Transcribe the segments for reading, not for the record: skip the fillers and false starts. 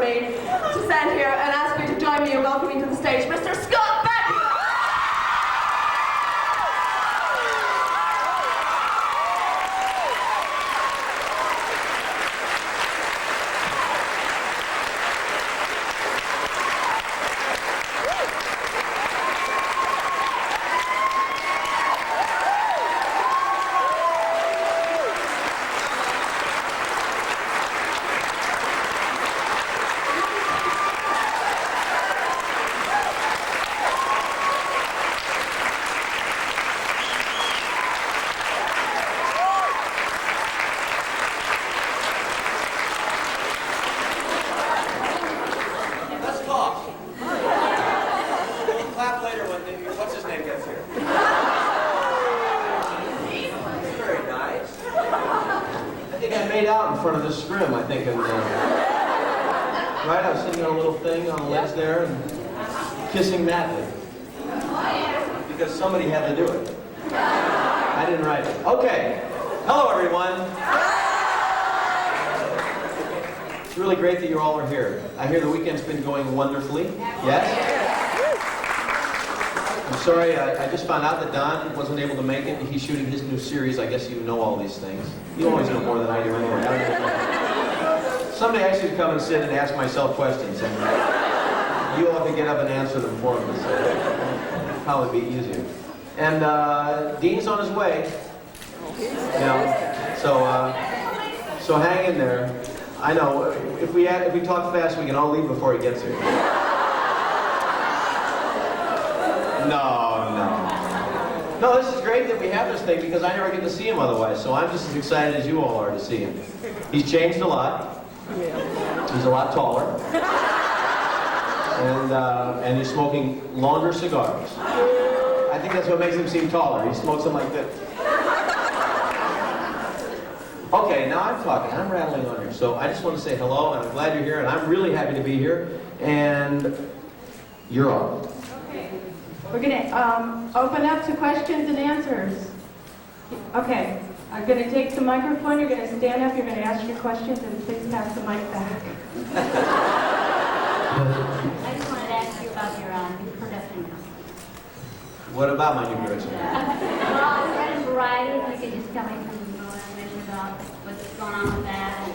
me to stand here and ask you to join me in welcoming to the stage Mr. Scott Bakula. Out in front of this scrim, I think. And, right, I was sitting on a little thing on the ledge there and kissing madly. Because somebody had to do it. I didn't write it. Okay. Hello, everyone. It's really great that you all are here. I hear the weekend's been going wonderfully. Yes? I'm sorry, I just found out that Don wasn't able to make it. He's shooting his new series. I guess you know all these things. You always know more than I do anyway. Someday I should come and sit and ask myself questions, and you all can get up and answer them for me. So it'll probably be easier. And Dean's on his way. You know, so hang in there. I know if we talk fast, we can all leave before he gets here. No, this is great that we have this thing because I never get to see him otherwise, so I'm just as excited as you all are to see him. He's changed a lot. He's a lot taller. And he's smoking longer cigars. I think that's what makes him seem taller. He smokes them like this. Okay, now I'm talking. I'm rattling on here. So I just want to say hello, and I'm glad you're here, and I'm really happy to be here. And you're on. We're going to open up to questions and answers. Okay, I'm going to take the microphone, you're going to stand up, you're going to ask your questions, and please pass the mic back. I just wanted to ask you about your new production company. What about my new production? Well, it's got a variety, if you could just tell me some more information about what's going on with that.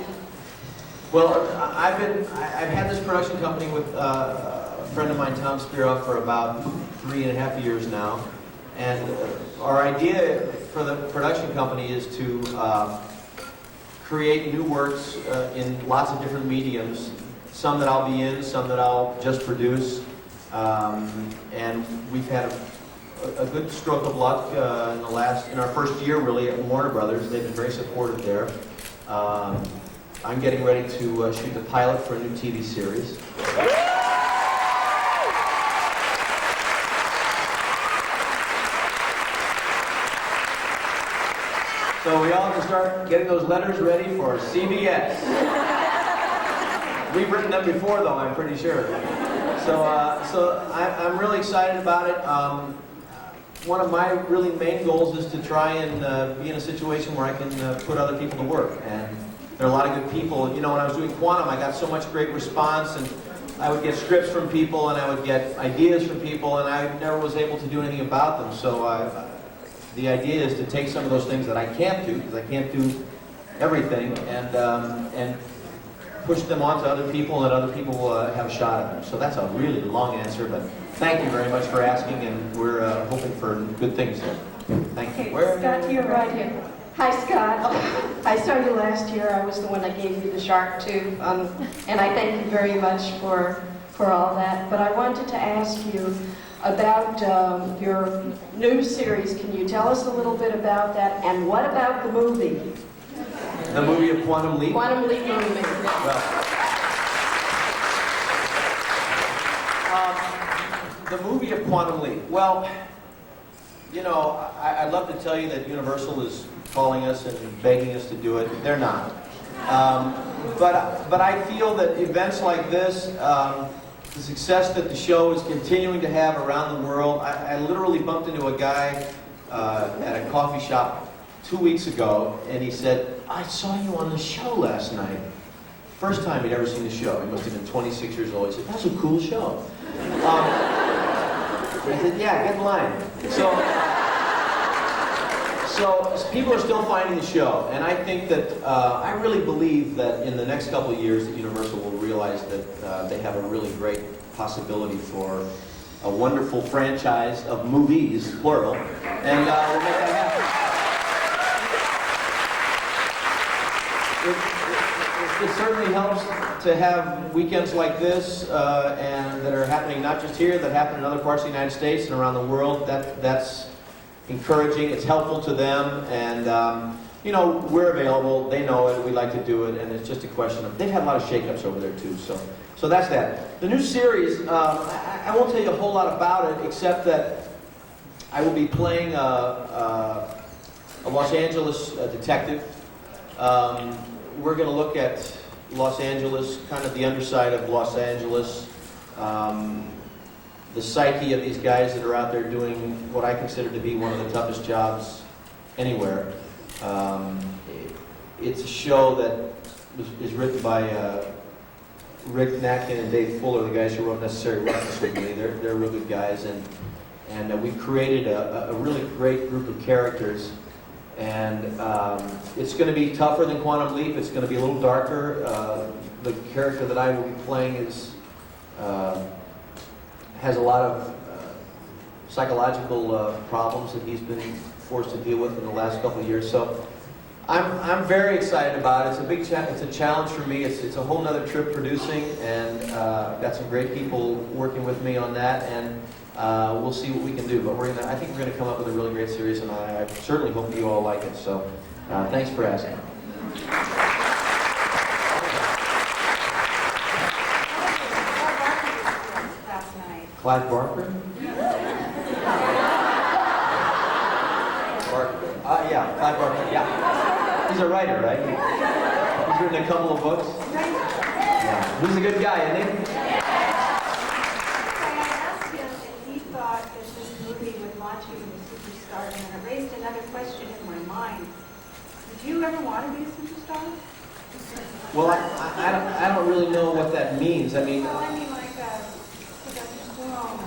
Well, I've had this production company with a friend of mine, Tom Spiroff, for about 3.5 years now, and our idea for the production company is to create new works in lots of different mediums, some that I'll be in, some that I'll just produce, and we've had a good stroke of luck in our first year really at Warner Brothers. They've been very supportive there. I'm getting ready to shoot the pilot for a new TV series. So we all have to start getting those letters ready for CBS. We've written them before, though, I'm pretty sure. So I'm really excited about it. One of my really main goals is to try and be in a situation where I can put other people to work. And there are a lot of good people. You know, when I was doing Quantum, I got so much great response, and I would get scripts from people, and I would get ideas from people, and I never was able to do anything about them. So the idea is to take some of those things that I can't do, because I can't do everything, and push them on to other people, and other people will have a shot at them. So that's a really long answer, but thank you very much for asking, and we're hoping for good things here. Thank you. Okay, Scott, you're right here. Hi, Scott. I saw you last year. I was the one that gave you the shark tooth, and I thank you very much for all that. But I wanted to ask you about your new series. Can you tell us a little bit about that? And what about the movie? The movie of Quantum Leap? Quantum Leap movie. Well, the movie of Quantum Leap. Well, you know, I'd love to tell you that Universal is calling us and begging us to do it. They're not. But I feel that events like this, the success that the show is continuing to have around the world. I literally bumped into a guy at a coffee shop 2 weeks ago, and he said, "I saw you on the show last night." first time he'd ever seen the show. He must have been 26 years old. He said, "That's a cool show." I said, "Yeah, get in line." So people are still finding the show, and I think that I really believe that in the next couple of years that Universal will realize that they have a really great possibility for a wonderful franchise of movies, plural, and we'll make that happen. It certainly helps to have weekends like this and that are happening not just here, that happen in other parts of the United States and around the world. That's encouraging. It's helpful to them, and you know, we're available. They know it. We like to do it, and it's just a question of they've had a lot of shakeups over there too. So that's that. The new series, I won't tell you a whole lot about it, except that I will be playing a Los Angeles detective. We're going to look at Los Angeles, kind of the underside of Los Angeles, the psyche of these guys that are out there doing what I consider to be one of the toughest jobs anywhere. It's a show that is written by Rick Natkin and Dave Fuller, the guys who wrote Necessary Roughness with me. They're real good guys, and we've created a really great group of characters. And it's going to be tougher than Quantum Leap. It's going to be a little darker. The character that I will be playing has a lot of psychological problems that he's been forced to deal with in the last couple of years. So I'm very excited about it. It's a big it's a challenge for me. It's a whole nother trip producing, and I've got some great people working with me on that, and we'll see what we can do. But I think we're gonna come up with a really great series, and I certainly hope you all like it. So thanks for asking. Clive Barker? Yeah, Clive Barker, yeah. He's a writer, right? He's written a couple of books. Yeah, he's a good guy, isn't he? I asked him if he thought that this movie would launch you as a superstar, and it raised another question in my mind. Would you ever want to be a superstar? Well, I don't really know what that means. I mean... Well, I mean like Sylvester Stallone.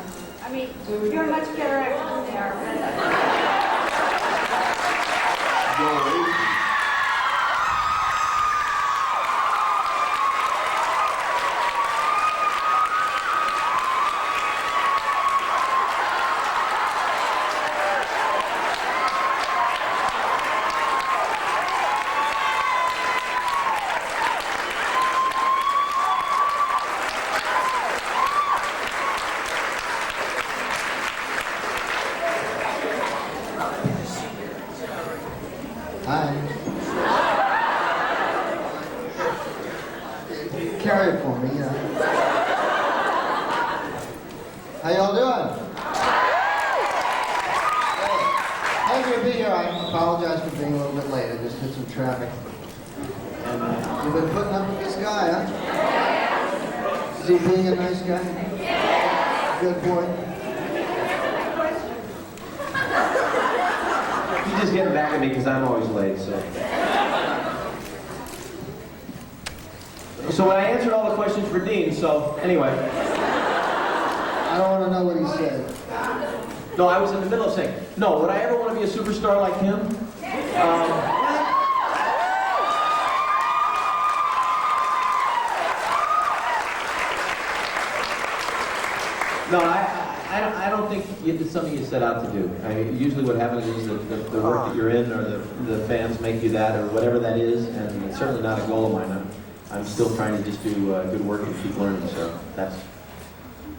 I mean, you're a much better actor than they are. Carry it for me, How y'all doing? Happy to be here. I apologize for being a little bit late. I just hit some traffic. And you've been putting up with this guy, huh? Is he being a nice guy? Good boy. He's just getting back at me because I'm always late, so... So I answered all the questions for Dean, so anyway. I don't want to know what he said. No, I was in the middle of saying, no, would I ever want to be a superstar like him? No, I don't think it's something you set out to do. Usually what happens is that the work that you're in or the fans make you that or whatever that is, and it's certainly not a goal of mine. I'm still trying to just do good work and keep learning, so that's...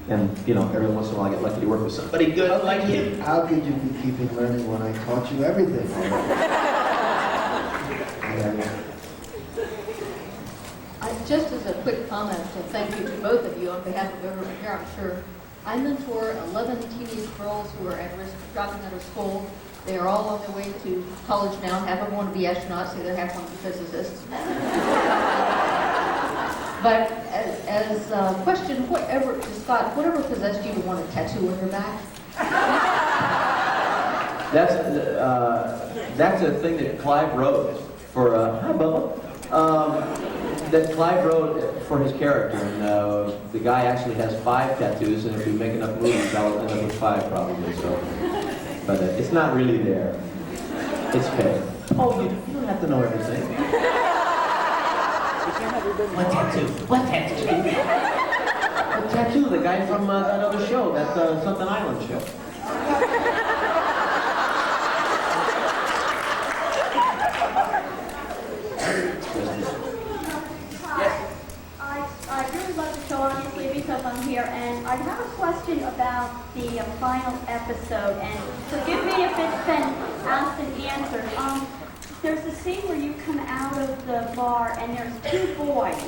And, you know, every once in a while I get lucky to work with somebody good like him. How could you be keeping learning when I taught you everything? Just as a quick comment, and thank you to both of you on behalf of everyone here, I'm sure. I mentor 11 teenage girls who are at risk of dropping out of school. They are all on their way to college now. Half of them want to be astronauts, the other half want to be physicists. But as a question, Scott, whatever possessed you to want a tattoo on your back? That's a thing that Clive wrote for, hi Bubba. that Clive wrote for his character, and the guy actually has 5 tattoos, and if we make enough movies, I'll end up with 5 probably. So, but it's not really there. It's fake. Oh, you don't have to know everything. What tattoo? What tattoo? The tattoo, the guy from that other show, that Something Island show. I really love the show, obviously, because I'm here, and I have a question about the final episode, and forgive me if it's been asked and answered. There's a scene where you come out of the bar, and there's 2 boys.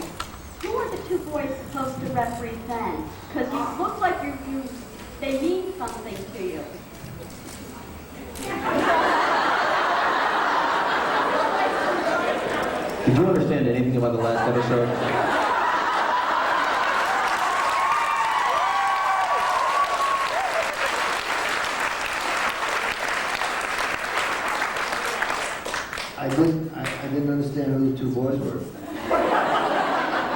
Who are the 2 boys supposed to represent? Because you look like they mean something to you. Did you understand anything about the last episode? I didn't understand who the 2 boys were. I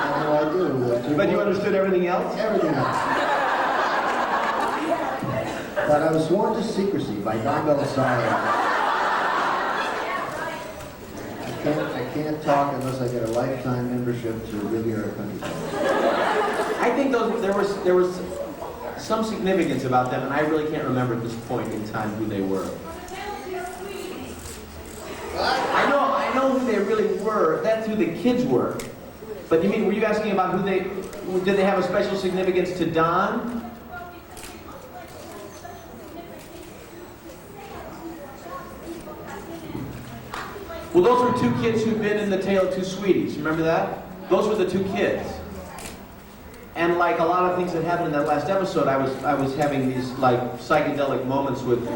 had no idea who the 2 But you boys- understood everything else? Everything else. But I was sworn to secrecy by Don Belisario. I can't talk unless I get a lifetime membership to Riviera Country Club. I think there was some significance about them, and I really can't remember at this point in time who they were. I know who they really were. That's who the kids were. But were you asking about did they have a special significance to Don? Well, those were 2 kids who'd been in The Tale of Two Sweeties. Remember that? Those were the 2 kids. And like a lot of things that happened in that last episode, I was having these like psychedelic moments with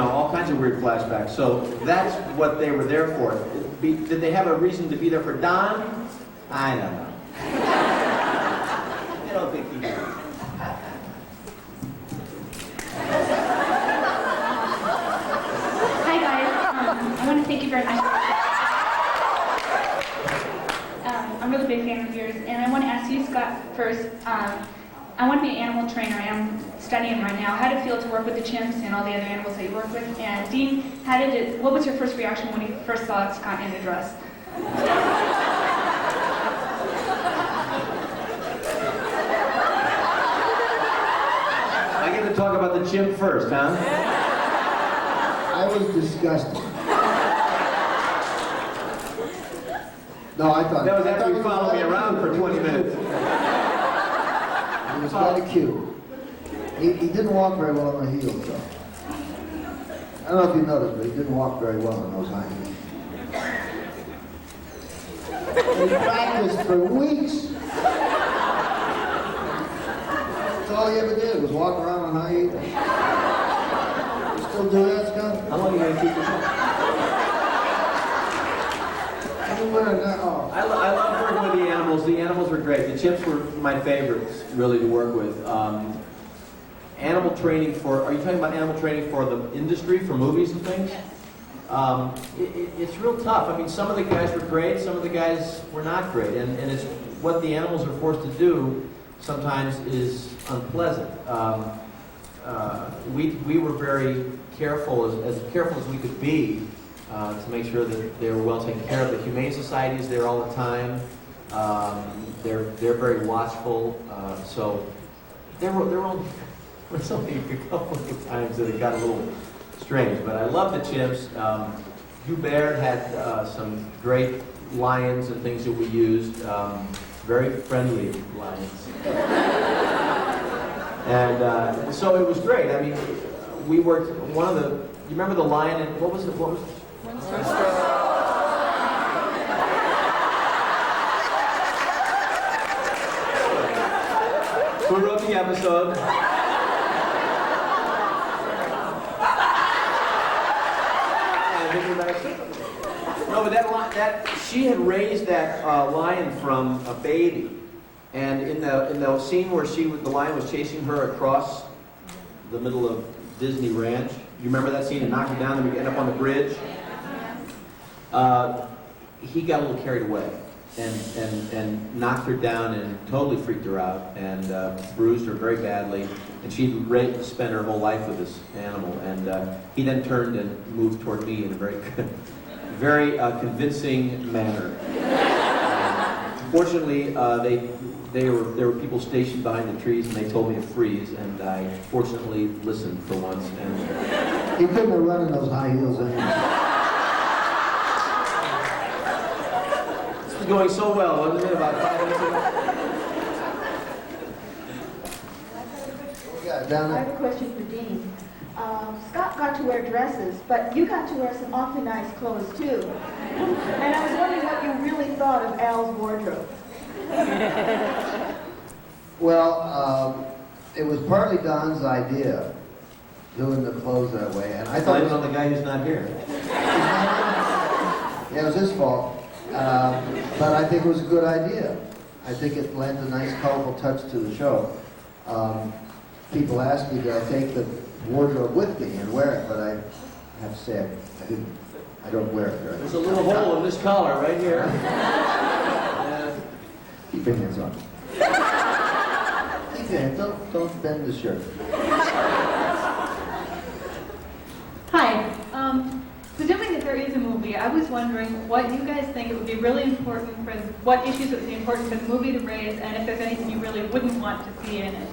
all kinds of weird flashbacks. So that's what they were there for. Did they have a reason to be there for Don? I don't know. I don't think he did. Hi guys, I want to thank you very much. I'm a really big fan of yours, and I want to ask you, Scott, first. I want to be an animal trainer. I am studying right now. How did it feel to work with the chimps and all the other animals that you work with? And Dean, what was your first reaction when you first saw Scott in the dress? I get to talk about the chimp first, huh? I was disgusted. No, I thought... That was after you followed me around for 20 minutes. He was kind of cute. He didn't walk very well on the heels, though. I don't know if you noticed, but he didn't walk very well on those high heels. He practiced for weeks. That's all he ever did, was walk around on high heels. You still do that, Scott? How long are you going to keep this up? Oh. I love working with the animals. The animals were great. The chimps were my favorites, really, to work with. Animal training are you talking about animal training for the industry, for movies and things? It's real tough. I mean, some of the guys were great, some of the guys were not great. And it's what the animals are forced to do sometimes is unpleasant. We were very careful, as careful as we could be, to make sure that they were well taken care of. The Humane Society is there all the time. They're very watchful. So there were only a couple of times that it got a little strange. But I love the chimps. Hubert had some great lions and things that we used. Very friendly lions. And so it was great. I mean, we worked you remember the lion and what was it? Who wrote the episode? No, but she had raised that lion from a baby, and in the scene where the lion was chasing her across the middle of Disney Ranch, you remember that scene? It knocked her down, and we end up on the bridge. he got a little carried away and knocked her down and totally freaked her out and bruised her very badly. And she'd spent her whole life with this animal. And he then turned and moved toward me in a very, very convincing manner. Fortunately, there were people stationed behind the trees, and they told me to freeze. And I fortunately listened for once. And He couldn't have run in those high heels anyway. this was going so well, wasn't it? About 5 minutes ago. Yeah, down I there. have a question for Dean. Scott got to wear dresses, but you got to wear some awfully nice clothes too. And I was wondering what you really thought of Al's wardrobe. Well, it was partly Don's idea, doing the clothes that way, and I thought Blame it on the guy who's not here. yeah, it was his fault. But I think it was a good idea. I think it lent a nice, colorful touch to the show. People asked me, did I take the wardrobe with me and wear it? But I have to say, I didn't. I don't wear it. There's a little hole in this collar right here. Yeah. Keep your hands on. Keep your hands. Don't bend the shirt. Hi. Presuming that there is a movie, I was wondering what you guys think it would be really important for, what issues it would be important for the movie to raise, and if there's anything you really wouldn't want to see in it.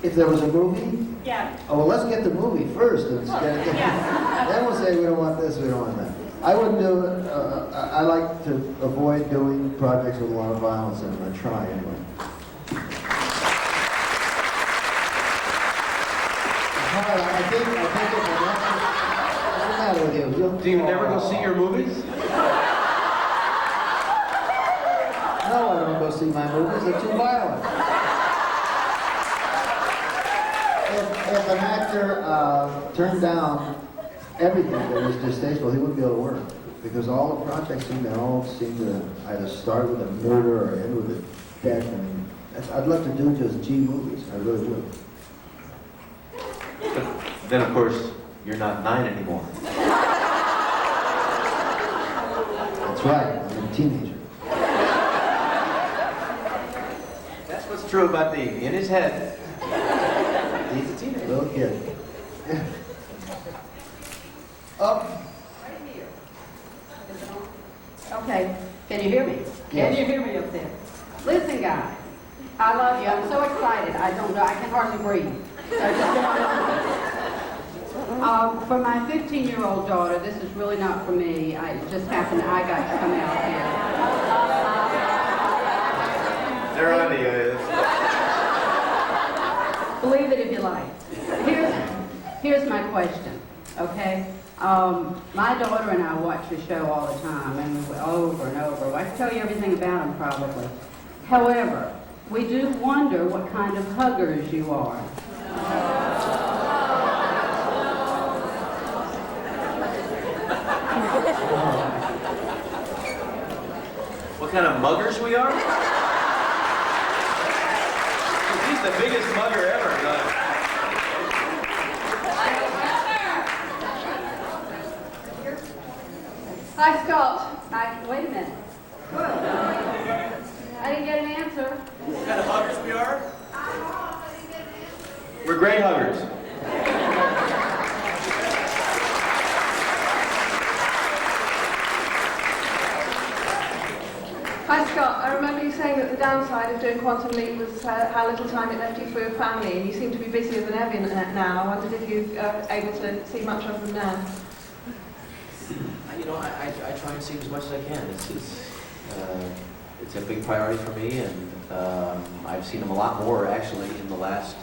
If there was a movie, Yeah. oh well, let's get the movie first. And Yeah. then we'll say we don't want this, we don't want that. I wouldn't do it. I like to avoid doing projects with a lot of violence, and I try anyway. All right, I think it. What's the matter with you? Do you never go see your movies? No, I don't go see my movies. They're too violent. If an actor turned down everything that was distasteful, he wouldn't be able to work. Because all the projects seem to either start with a murder or end with a death. I mean, I'd love to do just G movies. I really would. Then, of course, you're not 9 anymore. That's right. I'm a teenager. That's what's true about Dean. In his head, he's a teenager. Little kid. Up. Okay, can you hear me? Yes. Can you hear me up there? Listen, guys, I love you. I'm so excited. I don't know. I can hardly breathe. So for my 15-year-old daughter, this is really not for me. It just happened I got to come out here. They're on the Believe it if you like. Here's my question, okay? My daughter and I watch the show all the time, and over and over. I can tell you everything about them, probably. However, we do wonder what kind of huggers you are. What kind of muggers we are? He's the biggest mugger ever. Hi, Scott. Wait a minute. I didn't get an answer. What kind of huggers we are? We're great huggers. Hi Scott, I remember you saying that the downside of doing Quantum Leap was how little time it left you for your family, and you seem to be busier than ever now. I wondered if you are able to see much of them now. You know, I try and see as much as I can. It's a big priority for me, and I've seen them a lot more actually in the last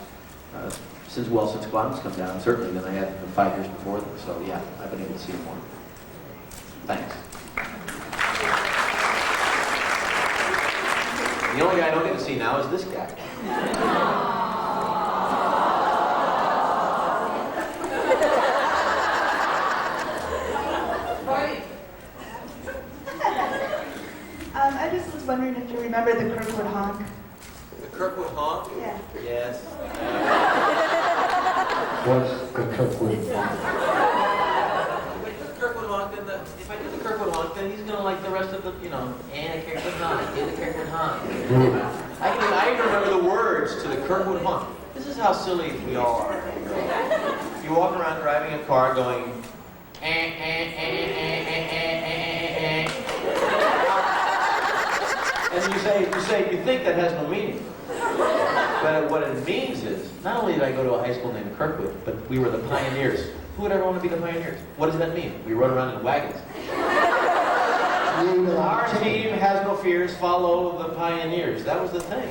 since Quantum's come down, certainly than I had in the 5 years before them. So yeah, I've been able to see them more. Thanks. The only guy I don't get to see now is this guy. I just was wondering if you remember the Kirkwood honk. The Kirkwood honk? Yeah. Yes. What's the Kirkwood? Wait, the Kirkwood honk, then if I do the Kirkwood Kirkwood Hunt, then he's going to like the rest of the, you know, and Kirkwood Hunt, and the Kirkwood Hunt. I even remember the words to the Kirkwood Hunt. This is how silly we all are. You walk around driving a car going, and you think that has no meaning. But what it means is, not only did I go to a high school named Kirkwood, but we were the pioneers. Who would ever want to be the pioneers? What does that mean? We rode around in wagons. Our team has no fears, follow the pioneers. That was the thing.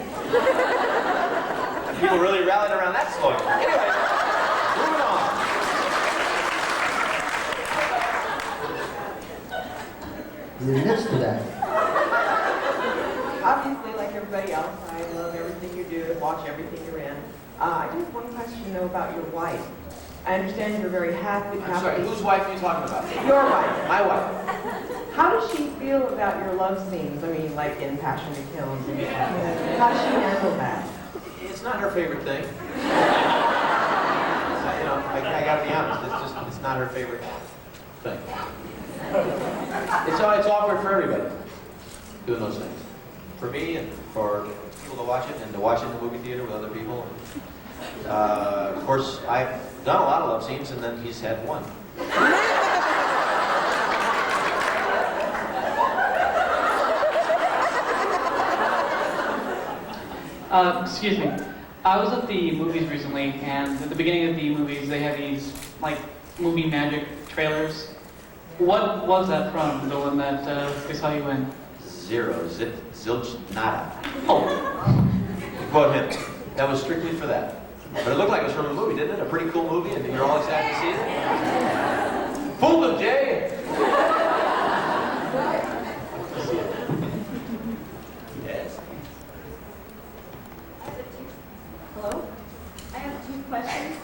People really rallied around that slogan. Anyway, moving on. You're next to that. Obviously, like everybody else, I love everything you do, to watch everything you're in. I just have one question, though, about your wife. I understand you're very happy. I'm sorry, whose wife are you talking about? Your wife. My wife. How does she feel about your love scenes? I mean, like in Passion to Kill and things like that. How does she handle that? It's not her favorite thing. You know, I gotta be honest, it's not her favorite thing. It's awkward for everybody doing those things. For me and for people to watch it and to watch it in the movie theater with other people. Of course, I've done a lot of love scenes and then he's had one. Excuse me. I was at the movies recently, and at the beginning of the movies, they had these, like, movie magic trailers. What was that from, the one that they saw you in? Zero. Zilch. Nada. Oh. To quote him. That was strictly for that. But it looked like it was from a movie, didn't it? A pretty cool movie, and you're all excited to see it? Fooled them, Jay! Yes. Hello? I have two questions.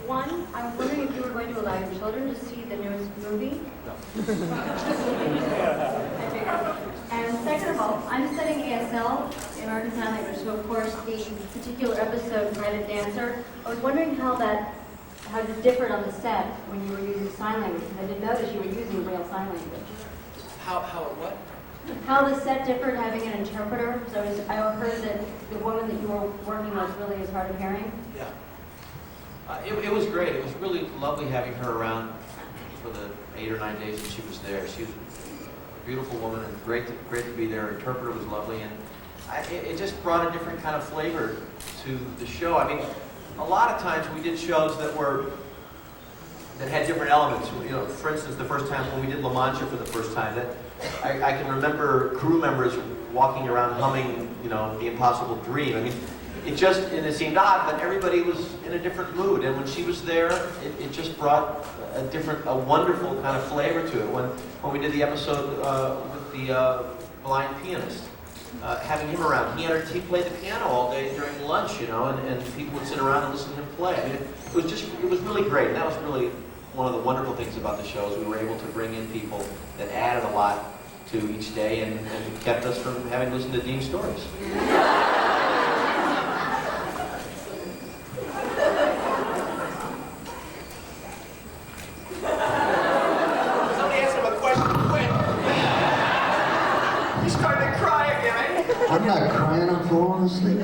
One, I was wondering if you were going to allow your children to see the newest movie. No. And second of all, I'm studying ASL, American Sign Language, so of course the particular episode, Private Dancer, I was wondering how it differed on the set when you were using sign language, because I didn't notice you were using real sign language. How what? How the set differed having an interpreter. So I heard that the woman that you were working with really is hard of hearing. Yeah. It was great. It was really lovely having her around for the 8 or 9 days that she was there. She was a beautiful woman and great to be there. Her interpreter was lovely, and it just brought a different kind of flavor to the show. I mean, a lot of times we did shows that had different elements. You know, for instance, the first time when we did La Mancha for the first time, that I can remember crew members walking around humming, you know, The Impossible Dream. I mean, it seemed odd, but everybody was in a different mood. And when she was there, it just brought a wonderful kind of flavor to it. When we did the episode with the blind pianist, having him around, he played the piano all day during lunch, you know, and people would sit around and listen to him play. I mean, it was really great. And that was really one of the wonderful things about the show is we were able to bring in people that added a lot to each day and kept us from having to listen to Dean's stories. I'm not crying, I'm falling asleep.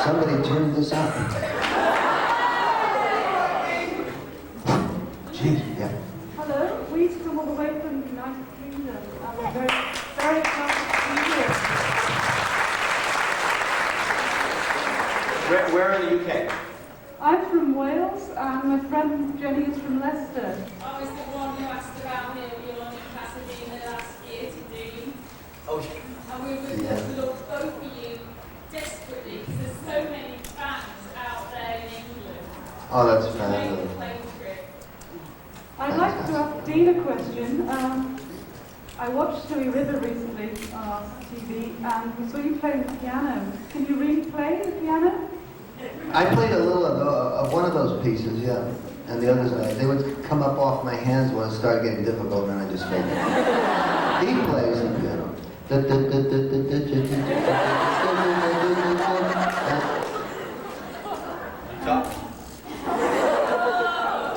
Somebody turned this out. Jeez, yeah. Hello, we've come all the way from the United Kingdom. I'm very, very excited to be here. Where in the UK? I'm from Wales, and my friend Jenny is from Leicester. I was the one who asked about your Pasadena last year to do. Oh, And we would love both of you desperately because there's so many fans out there in England. Oh, that's Make the fabulous. plane trip. I'd like to ask Dean a question. I watched Stewie River recently on TV, and we saw you playing the piano. Can you really play the piano? I played a little of one of those pieces, yeah. And the others, they would come up off my hands when it started getting difficult, and I just played it. He plays the piano.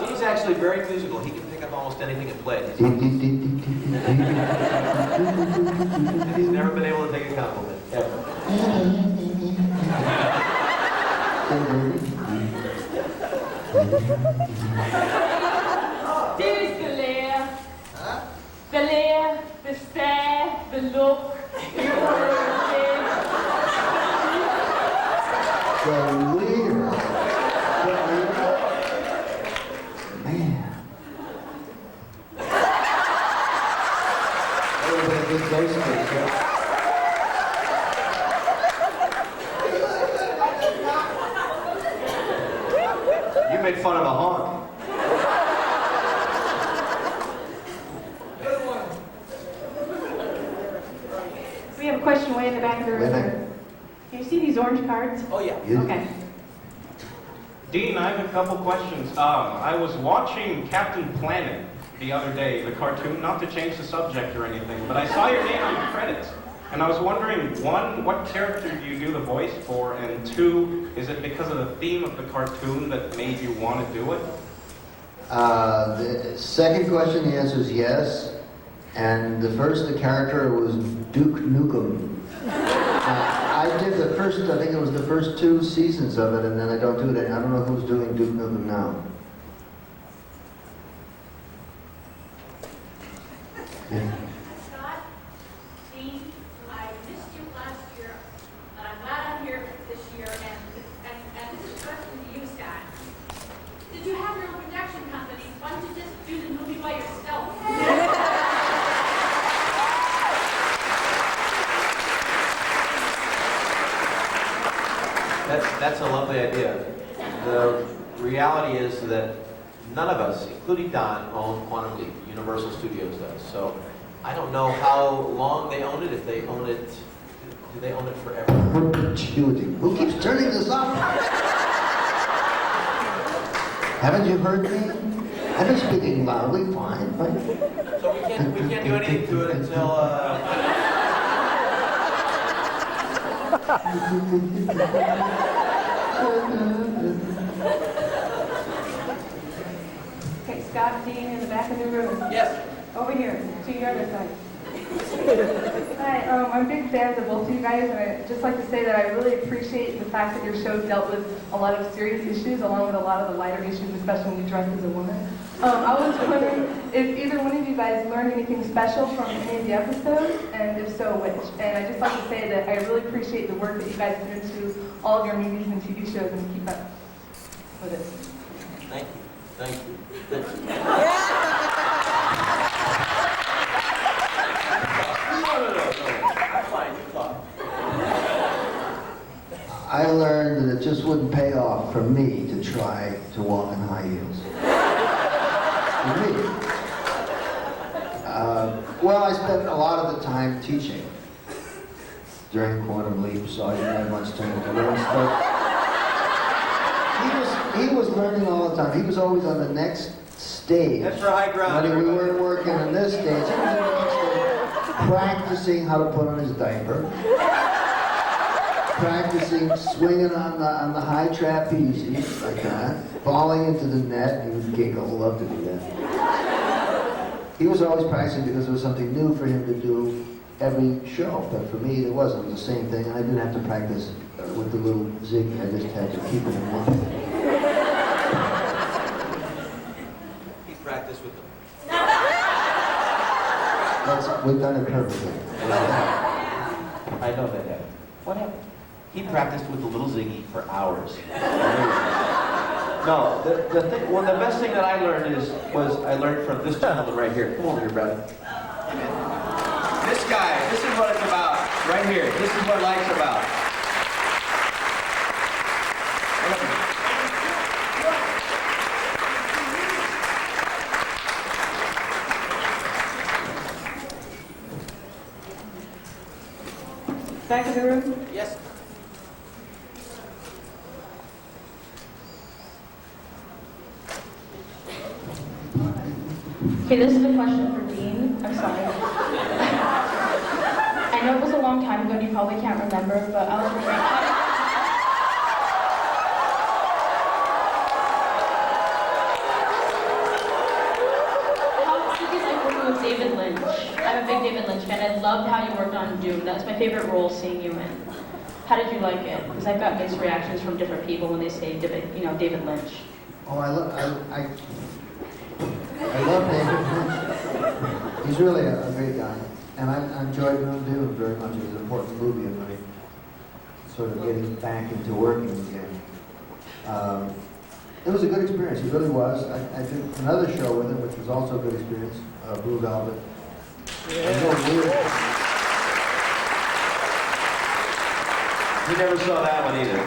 Dean's actually very musical. He can pick up almost anything and play it. There's the lair. The lair, the stare, the look. The leader. Man. A little bit of good ghost face, yeah. You made fun of a honk. We have a question way in the back of the room. Can you see these orange cards? Oh, yeah. Okay. Dean, I have a couple questions. I was watching Captain Planet the other day, the cartoon, not to change the subject or anything, but I saw your name on the credits. And I was wondering, one, what character do you do the voice for? And two, is it because of the theme of the cartoon that made you want to do it? The second question, the answer is yes. And the character was Duke Nukem. I did the first, I think it was the first 2 seasons of it, and then I don't do it. I don't know who's doing Duke Nukem now. Yeah. Scott, Dean, I missed you last year, but I'm glad I'm here this year, and this is a question to you, Scott. Did you have your own production company? Why don't you just do the movie by yourself? That's a lovely idea. The reality is that none of us, including Don, own Quantum Leap. Universal Studios does. So I don't know how long they own it. If they own it, do they own it forever? Perpetuity. Who keeps turning this off? Haven't you heard me? I've been speaking loudly, fine. So we can't do anything to it until. Okay, Scott, Dean, in the back of the room. Yes. Over here, to your other side. Hi, I'm big fans of both of you guys, and I'd just like to say that I really appreciate the fact that your show dealt with a lot of serious issues, along with a lot of the lighter issues, especially when you dress as a woman. I was wondering if either one of you guys learned anything special from any of the episodes, and if so, which. And I'd just like to say that I really appreciate the work that you guys put into all of your movies and TV shows, and keep up with it. Thank you. Thank you. Thank you. No. I'm fine. You talk. I learned that it just wouldn't pay off for me to try to walk in high heels. For me. Well, I spent a lot of the time teaching during Quantum Leap, so I didn't have much time to learn stuff. He was learning all the time. He was always on the next stage. That's for high ground. When we weren't working on this stage, he was on the next stage practicing how to put on his diaper, practicing swinging on the high trapeze like that, falling into the net. He would giggle, loved to do that. He was always practicing because it was something new for him to do every show, but for me it wasn't. It was the same thing, and I didn't have to practice with the little ziggy. I just had to keep it in mind. He practiced with them. We've done it perfectly. I know that happened. What happened? He practiced with the little Ziggy for hours. No, the best thing that I learned was I learned from this gentleman right here. Come over here, brother. This guy, this is what it's about. Right here. This is what life's about. Back of the room? Yes. Okay, this is a question for Dean. I'm sorry. I know it was a long time ago and you probably can't remember, but I was wondering how did you like working with David Lynch? I'm a big David Lynch fan. I loved how you worked on Dune. That's my favorite role, seeing you in. How did you like it? Because I've got mixed reactions from different people when they say, David Lynch. Oh, I love David Lynch. He's really a great guy. And I enjoyed Dune very much. It was an important movie in my sort of getting back into working again. It was a good experience. It really was. I did another show with him, which was also a good experience, Blue Velvet. You never saw that one either.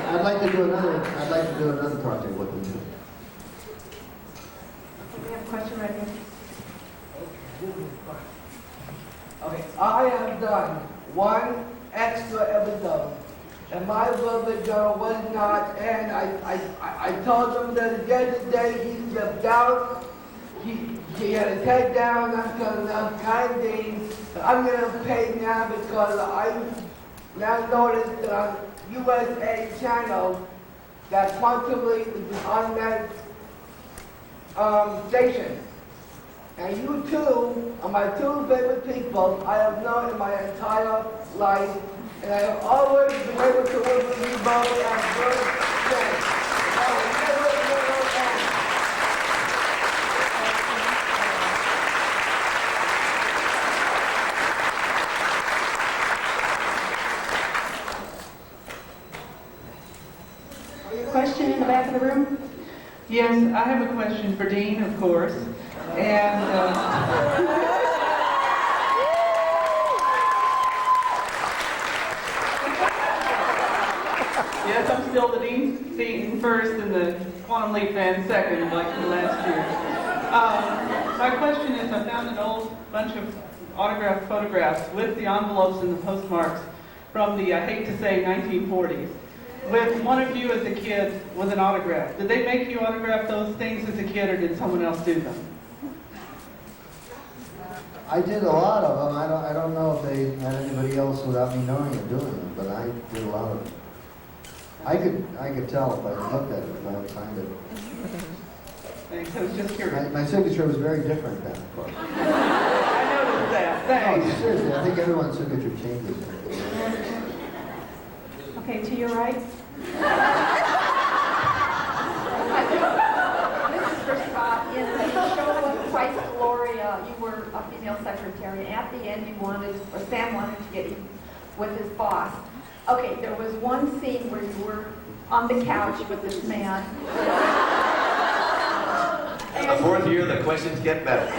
I'd like to do another project with him too. We have a question right here. Okay, I have done one extra episode, and my beloved girl was not, and I told him that the other day he stepped out, he had a takedown, I'm telling him kind things. I'm gonna pay now because I now noticed that on USA channel that Quantum Leap is on that station. And you two are my two favorite people I have known in my entire life, and I have always been able to work with you both as good friends. I will never end. Question in the back of the room? Yes, I have a question for Dean, of course. And yes, I'm still the Dean first and the Quantum Leap fan second, like from last year. My question is, I found an old bunch of autographed photographs with the envelopes and the postmarks from the, I hate to say, 1940s. With one of you as a kid with an autograph. Did they make you autograph those things as a kid, or did someone else do them? I did a lot of them. I don't know if they had anybody else without me knowing or doing them, but I did a lot of them. I could tell if I looked at it, if I would find it. Thanks, I was just curious. My signature was very different then, of course. I noticed that, thanks. No, seriously, I think everyone's signature changes. Okay, to your right. This is for Scott. In the show of Christ Gloria, you were a female secretary. At the end, Sam wanted to get even with his boss. Okay, there was one scene where you were on the couch with this man. The fourth year, the questions get better.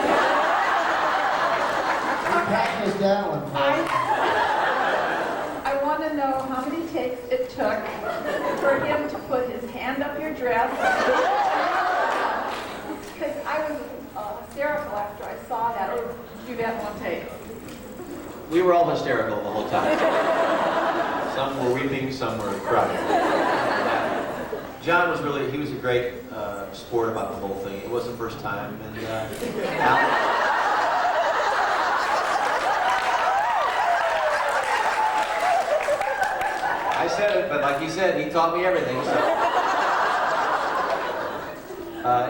Practice that one. I want to know how many takes it took for him to put his hand up your dress. Because I was hysterical after I saw that. Or did you do that one take? We were all hysterical the whole time. Some were weeping, some were crying. John was he was a great sport about the whole thing. It was the first time, and I said it, but like he said, he taught me everything. So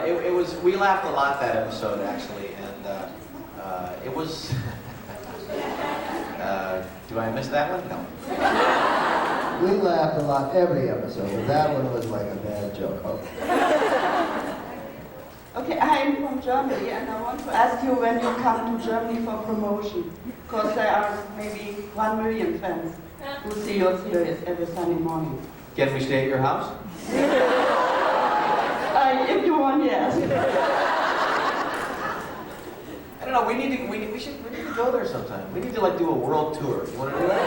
it was. We laughed a lot that episode actually, and it was. Do I miss that one? No. We laughed a lot every episode, but that one was like a bad joke. Okay, I'm from Germany, and I want to ask you when you come to Germany for promotion, because there are maybe 1 million fans who see your series every Sunday morning. Can we stay at your house? If you want, yes. I don't know. We need to go there sometime. We need to do a world tour. You want to do that?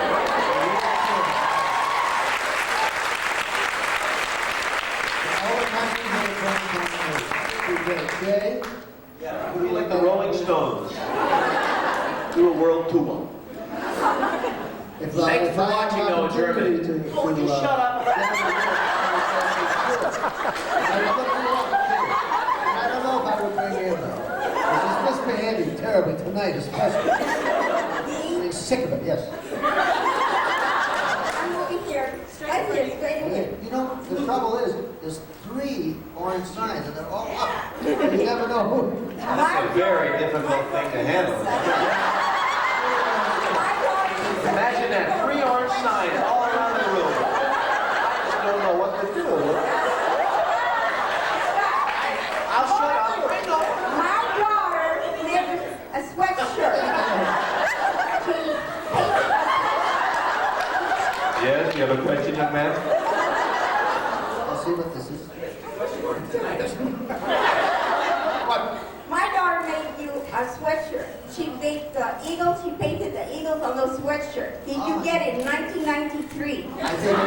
We like the Rolling Stones. Do a world tour. Thanks for watching, though, Germany. Would you shut up? I don't know if I would bring you in, though. He's misbehaving terribly tonight, especially. He's sick of it, yes. I'm moving here. Straight here. You know, the trouble is, there's 3 orange signs, and they're all up. You never know who. That's a very difficult thing to handle. Imagine that, 3 orange signs all around the room. I just don't know what to do. I'll shut up. I know. My daughter made a sweatshirt. Yes, you have a question, young man? Let's see what this is. My daughter made you a sweatshirt. She made the eagles, she painted the eagles on those sweatshirts. Did you get it in 1993? I think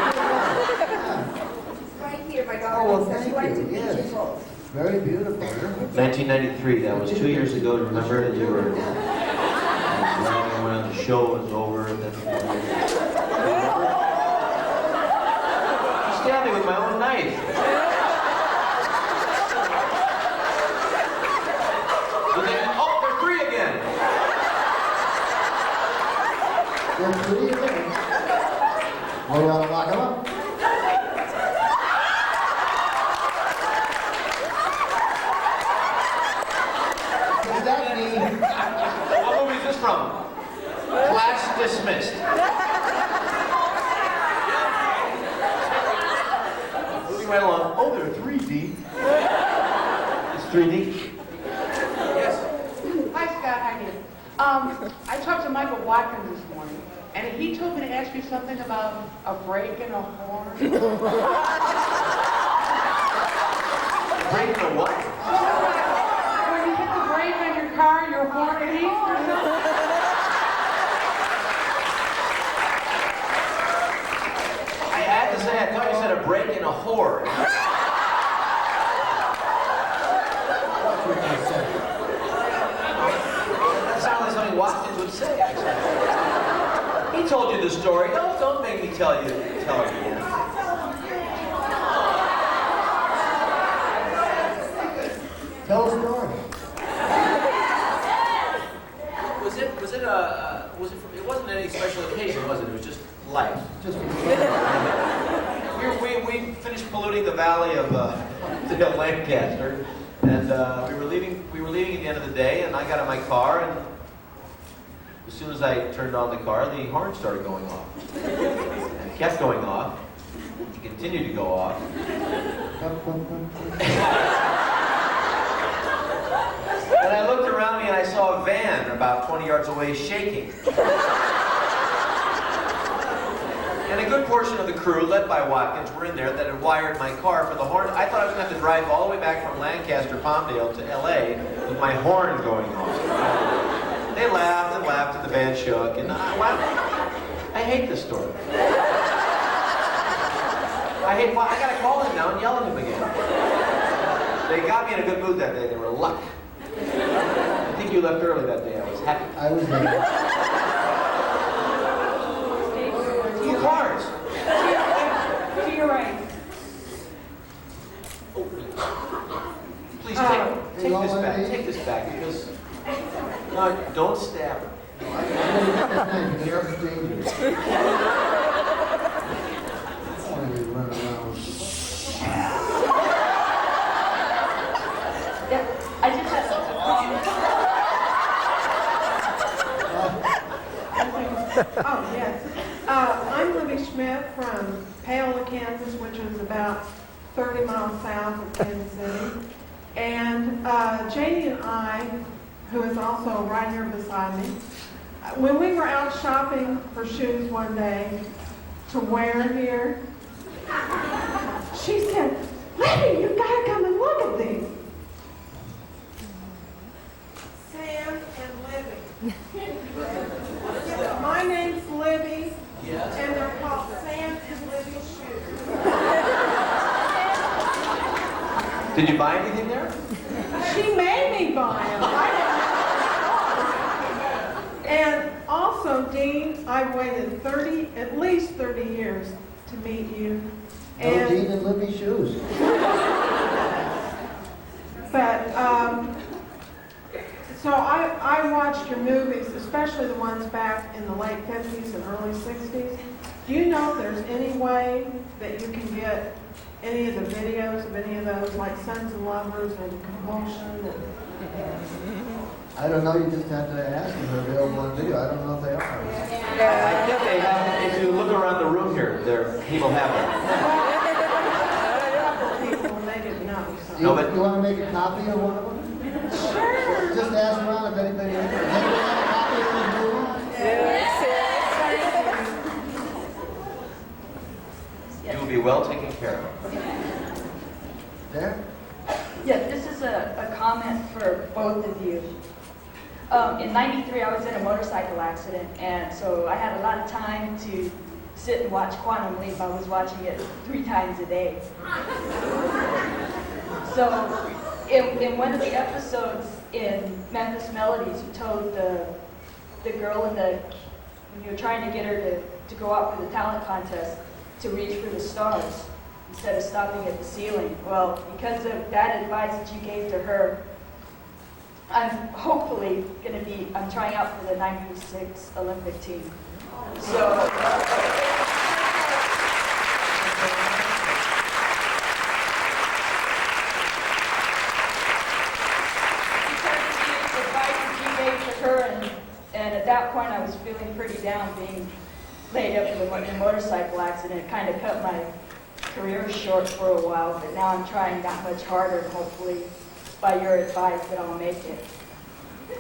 It's right here, my daughter. Oh, well, makes a thank you. 22 Yes. inches old. very beautiful. 1993, that was 2 years ago. Remember that you were running around, the show was over. And then, you stabbed me with my own knife. Oh, they're free again. They're free again. What do you want to lock them up? Is that me? What movie is this from? Class dismissed. Moving right along. Oh, they're 3D. It's 3D. Hi, Scott. How are you? I talked to Michael Watkins this morning, and he told me to ask you something about a brake and a horn. Brake and a what? When you hit the brake on your car, your horn beeps or something? I had to say, I thought you said a brake and a whore. That sounded like something Watkins would say, actually. He told you the story. Don't make me tell it again. Tell a story. It wasn't any special occasion, was it? It was just life. Just we finished polluting the valley of Lancaster, and we were leaving at the end of the day, and I got in my car, and as soon as I turned on the car, the horn started going off. And it kept going off. It continued to go off. And I looked around me and I saw a van about 20 yards away shaking. And a good portion of the crew, led by Watkins, were in there that had wired my car for the horn. I thought I was going to have to drive all the way back from Lancaster, Palmdale to LA with my horn going off. They laughed and laughed and the van shook, and I hate this story. I gotta call him now and yell at him again. They got me in a good mood that day. They were luck. I think you left early that day. I was happy. I was there. 2 cars. To your right. Please take this back. Take this back because no, don't stab her. I just have a Oh, yes. I'm Libby Schmidt from Paola, Kansas, which is about 30 miles south of Kansas City. And Janie and I, who is also right here beside me, when we were out shopping for shoes one day to wear here, she said, "Libby, you gotta come and look at these." Sam and Libby. My name's Libby, and they're called Sam and Libby shoes. Did you buy anything there? She made me buy them. And also, Dean, I've waited at least 30 years to meet you. No Dean and Libby shoes. But, so I watched your movies, especially the ones back in the late 50s and early 60s. Do you know if there's any way that you can get any of the videos of any of those, like Sons and Lovers and Compulsion? I don't know, you just have to ask if they're available on video. I don't know if they are. I think they have. If you look around the room here, people have them. People, and they didn't know, so. No, but You want to make a copy of one of them? Sure. Just ask around if anybody has a copy of the movie? you will be well taken care of. There? Yeah, this is a comment for both of you. In '93, I was in a motorcycle accident, and so I had a lot of time to sit and watch Quantum Leap. I was watching it 3 times a day. So, in one of the episodes in Memphis Melodies, you told the girl when you were trying to get her to go out for the talent contest to reach for the stars instead of stopping at the ceiling. Well, because of that advice that you gave to her, I'm hopefully going to be, I'm trying out for the '96 Olympic team. So, and at that point I was feeling pretty down, being laid up in a motorcycle accident. It kind of cut my career short for a while, but now I'm trying that much harder, and hopefully by your advice that I'll make it.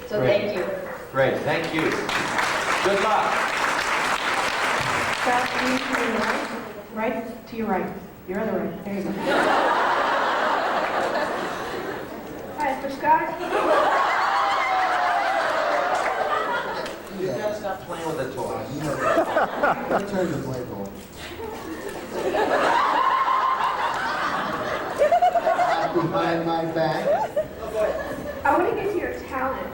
So Great. Thank you. Great, thank you. Good luck. Scott, to your right. Right to your right. Your other right. There you go. Hi, Mr. Scott. You gotta stop playing with the toys. You turn the blade over. Behind my back. I want to get to your talent.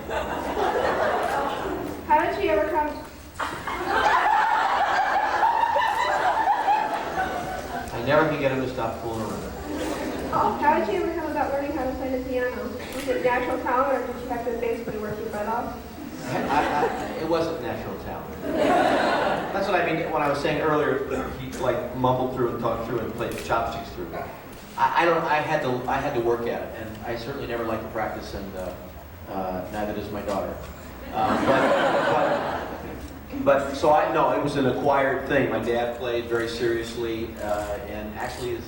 How did you ever come? I never can get him to stop fooling around. How did you ever come about learning how to play the piano? Was it natural talent, or did you have to basically work your butt off? It wasn't natural talent. That's what I mean when I was saying earlier that he like mumbled through and talked through and played chopsticks through. I had to work at it, and I certainly never liked to practice, and neither does my daughter. But so I know it was an acquired thing. My dad played very seriously, and actually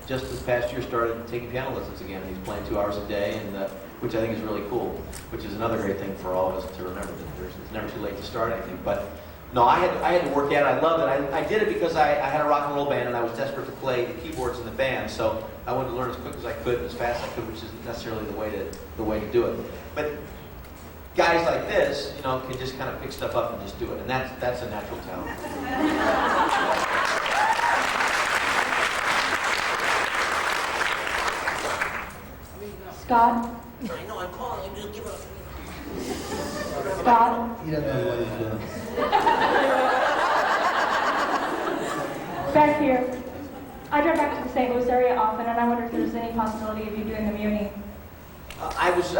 just this past year started taking piano lessons again. He's playing 2 hours a day, and which I think is really cool. Which is another great thing for all of us to remember that it's never too late to start anything. But no, I had to work at it. I loved it. I did it because I had a rock and roll band, and I was desperate to play the keyboards in the band. So I wanted to learn as quick as I could and as fast as I could, which isn't necessarily the way to do it. But guys like this, can just kind of pick stuff up and just do it, and that's a natural talent. Scott? I know, I'm calling. Just give up. Scott? He doesn't know what he's doing. Back here. I drive back to the St. Louis area often, and I wonder if there's any possibility of you doing the Muni. I was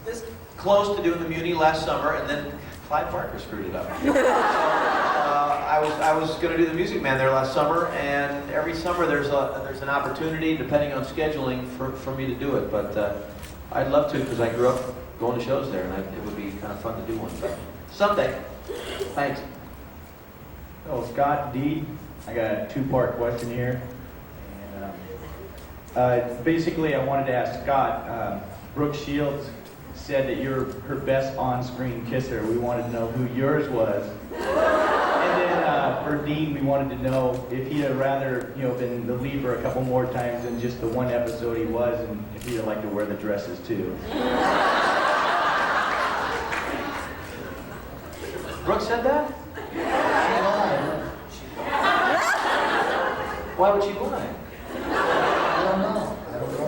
this close to doing the Muni last summer, and then Clyde Parker screwed it up. So, I was going to do the Music Man there last summer, and every summer there's an opportunity, depending on scheduling, for me to do it. But I'd love to, because I grew up going to shows there, and it would be kind of fun to do one. But someday. Thanks. Oh, Scott, Dee, I got a 2-part question here. And, basically, I wanted to ask Scott, Brooke Shields said that you're her best on-screen kisser. We wanted to know who yours was. And then for Dean, we wanted to know if he'd have rather, been the lead for a couple more times than just the one episode he was, and if he'd like to wear the dresses too. Brooke said that? Why would she lie? I don't know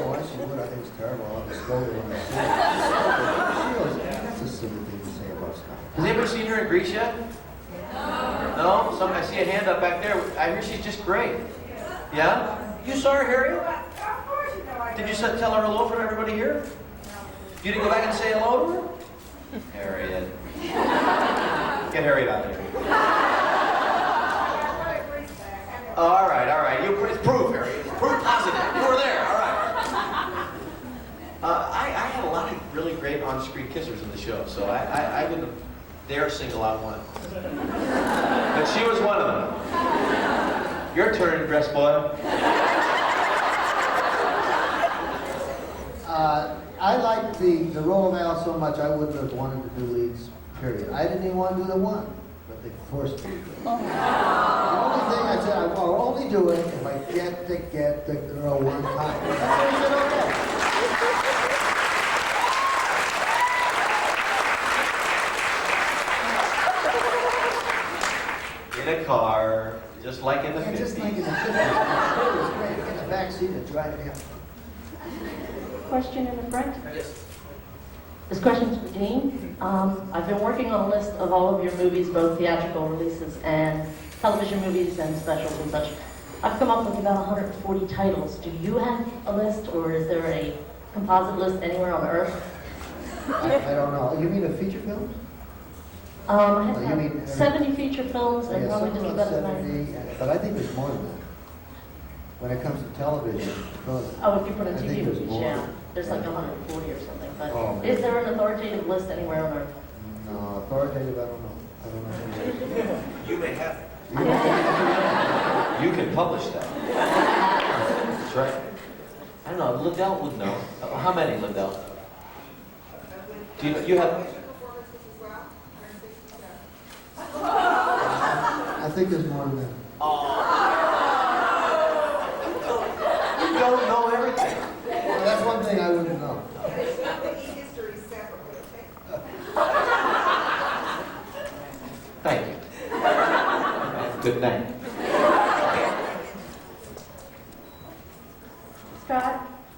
why she would. I think it's terrible. I'll have to scold her when I see her. That's a silly thing to say about Scott. Has anybody seen her in Greece yet? No? I see a hand up back there. I hear she's just great. Yeah? You saw her, Harriet? Did you tell her hello from everybody here? You didn't go back and say hello to her? Harriet. Get Harriet out of here. All right. It's proof, Harriet. It's proof positive. You were there. All right. I had a lot of really great on-screen kissers in the show, so I wouldn't dare single out one. But she was one of them. Your turn, dress boy. I liked the role of Al so much I wouldn't have wanted to do leads, period. I didn't even want to do the one, but they forced me to do it. The only thing I said, I'll only do it if I get the girl one time. That's what I said, okay. In a car, just like in the 50s. Just like in the 50s. It was great. In the back seat and drive him. Question in the front? This question's for Dean. I've been working on a list of all of your movies, both theatrical releases and television movies and specials and such. I've come up with about 140 titles. Do you have a list, or is there a composite list anywhere on Earth? I don't know. You mean a feature film? I have about 70 feature films and probably just about 70, but I think there's more than that. When it comes to television, Oh, if you put in I think TV there's movies, more. yeah. There's like 140 or something. But Oh, is there an authoritative list anywhere on Earth? No, authoritative, I don't know. You may have it. You can publish that. That's right. I don't know, Liddell would know. How many, Liddell? Do you have... I think there's more than that. You don't know everything. Well, that's one thing I wouldn't know. Thank you. Good night. Scott,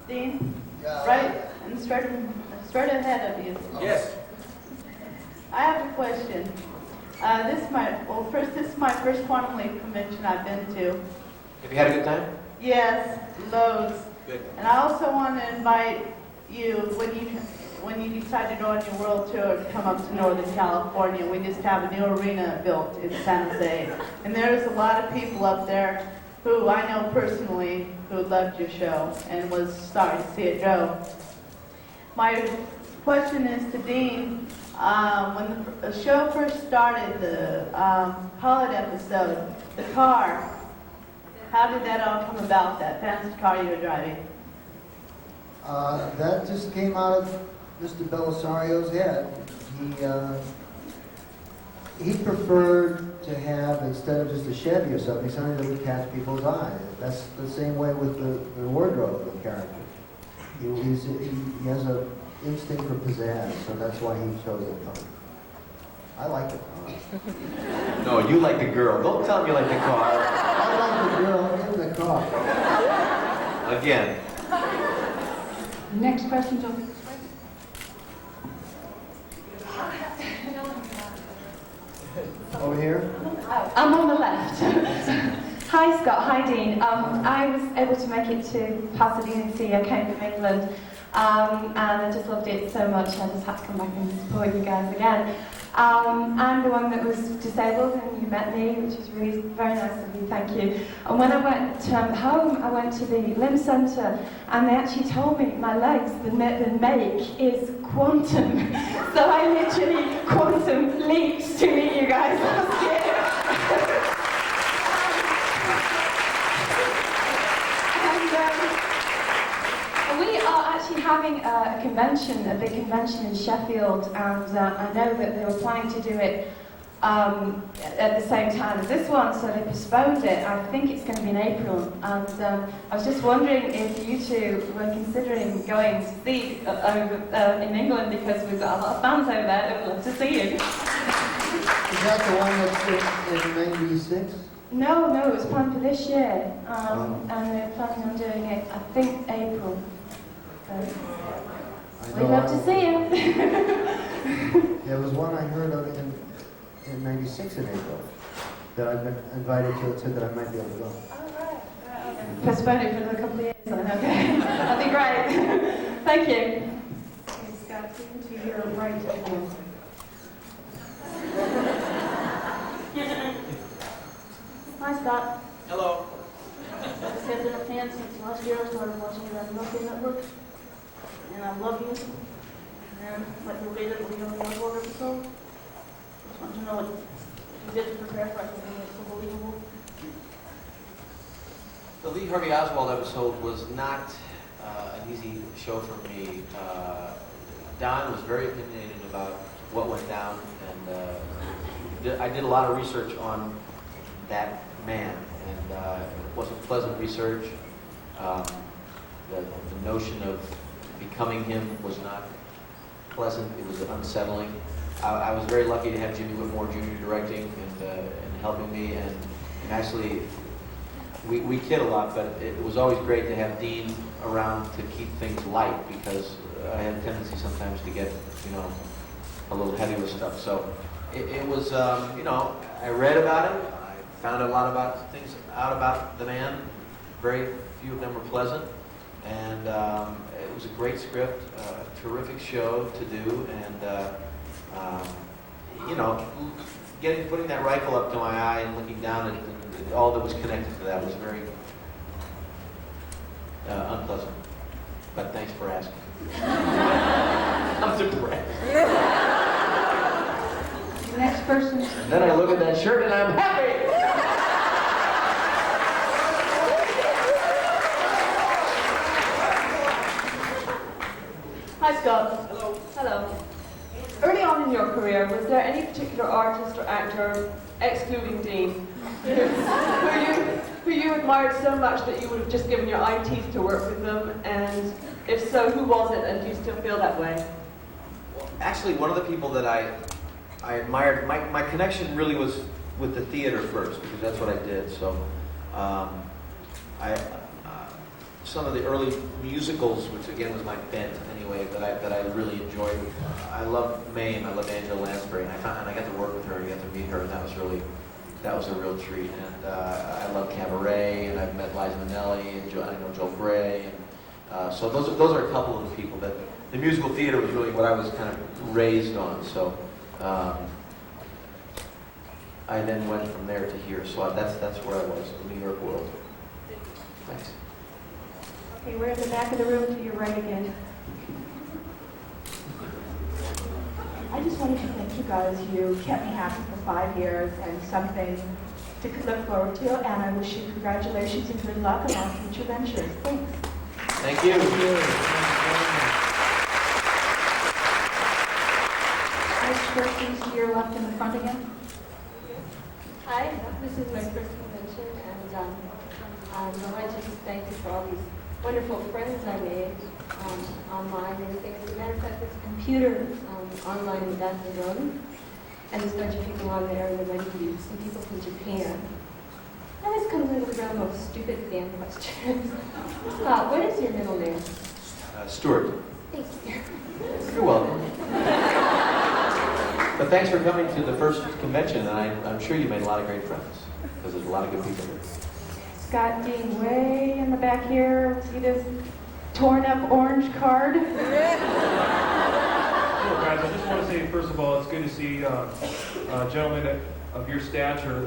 Dean, right, and straight ahead of you. Yes. I have a question. This is my first Quantum Leap convention I've been to. Have you had a good time? Yes, loads. Good. And I also want to invite you, when you decide to go on your world tour, to come up to Northern California. We just have a new arena built in San Jose. And there's a lot of people up there who I know personally who loved your show and was sorry to see it go. My question is to Dean. When the show first started, the pilot episode, the car, how did that all come about, that fancy car you were driving? That just came out of Mr. Belisario's head. He preferred to have, instead of just a Chevy or something, something that would catch people's eye. That's the same way with the wardrobe of the character. He has an instinct for pizzazz, so that's why he chose the color. I like the car. No, you like the girl. Don't tell him you like the car. I like the girl in the car. Again. Next question, Joe. Over here? I'm on the left. Hi Scott, hi Dean. I was able to make it to Pasadena to see you. I came from England and I just loved it so much I just had to come back and support you guys again. I'm the one that was disabled and you met me, which was really very nice of you, thank you. And when I went home, I went to the limb centre and they actually told me my legs, the make is quantum. So I literally quantum leaped to meet you guys last year. We are actually having a convention, a big convention in Sheffield, and I know that they were planning to do it at the same time as this one, so they postponed it. I think it's going to be in April, and I was just wondering if you two were considering going to see over in England, because we've got a lot of fans over there that would love to see you. Is that the one that's in 96? No, it was planned for this year, and they're planning on doing it, I think, April. So, we'd love to see you. There was one I heard of in 96 in April that I've been invited to, said that I might be able to go. Postpone it for another couple of years, then, okay? That'd be great. Thank you. Okay, Scott, to your right again. Hi, Scott. Hello. I've been a fan since last year. I started watching it on the Nokia Network. And I love you. And like you rated it when you were on the Oswald episode. Just want to know what you did to prepare for it. It's so believable. The Lee Harvey Oswald episode was not a an easy show for me. Don was very opinionated about what went down, and I did a lot of research on that man, and it wasn't pleasant research. The notion of becoming him was not pleasant. It was unsettling. I was very lucky to have Jimmy Whitmore Jr. directing and helping me, and actually we kid a lot, but it was always great to have Dean around to keep things light, because I had a tendency sometimes to get, a little heavy with stuff. So it was, I read about it. I found a lot about things out about the man. Very few of them were pleasant, and it was a great script, a terrific show to do, and putting that rifle up to my eye and looking down at all that was connected to that was very unpleasant. But thanks for asking. I'm depressed. Next person. And then I look at that shirt and I'm happy. Hi, Scott. Hello. Hello. Early on in your career, was there any particular artist or actor, excluding Dean, who you admired so much that you would have just given your eye teeth to work with them? And if so, who was it, and do you still feel that way? Actually, one of the people that I admired, my connection really was with the theater first, because that's what I did. So some of the early musicals, which again was my bent anyway, that I really enjoyed. I love Mame, I love Angela Lansbury, and I got to work with her, and got to meet her, and that was a real treat. And I love cabaret, and I've met Liza Minnelli, and I know Joel Grey, and so those are a couple of the people that the musical theater was really what I was kind of raised on. So I then went from there to here. So that's where I was, the New York world. Thanks. Okay, we're at the back of the room to your right again. I just wanted to thank you guys. You kept me happy for 5 years and something to look forward to, and I wish you congratulations and good luck on all future ventures. Thanks. Thank you. Next person's to your left in the front again. Hi, this is my first convention, and I wanted to just thank you for all these wonderful friends I made online and everything. As a matter of fact, this computer online with that Verona, and there's a bunch of people on there, and there might be some people from Japan. And this comes into the realm of stupid fan questions. Scott, what is your middle name? Stuart. Thank you. You're welcome. But thanks for coming to the first convention, and I'm sure you made a lot of great friends, because there's a lot of good people here. Scott Dean, way in the back here. See this torn up orange card? Hello guys, I just want to say first of all, it's good to see gentlemen of your stature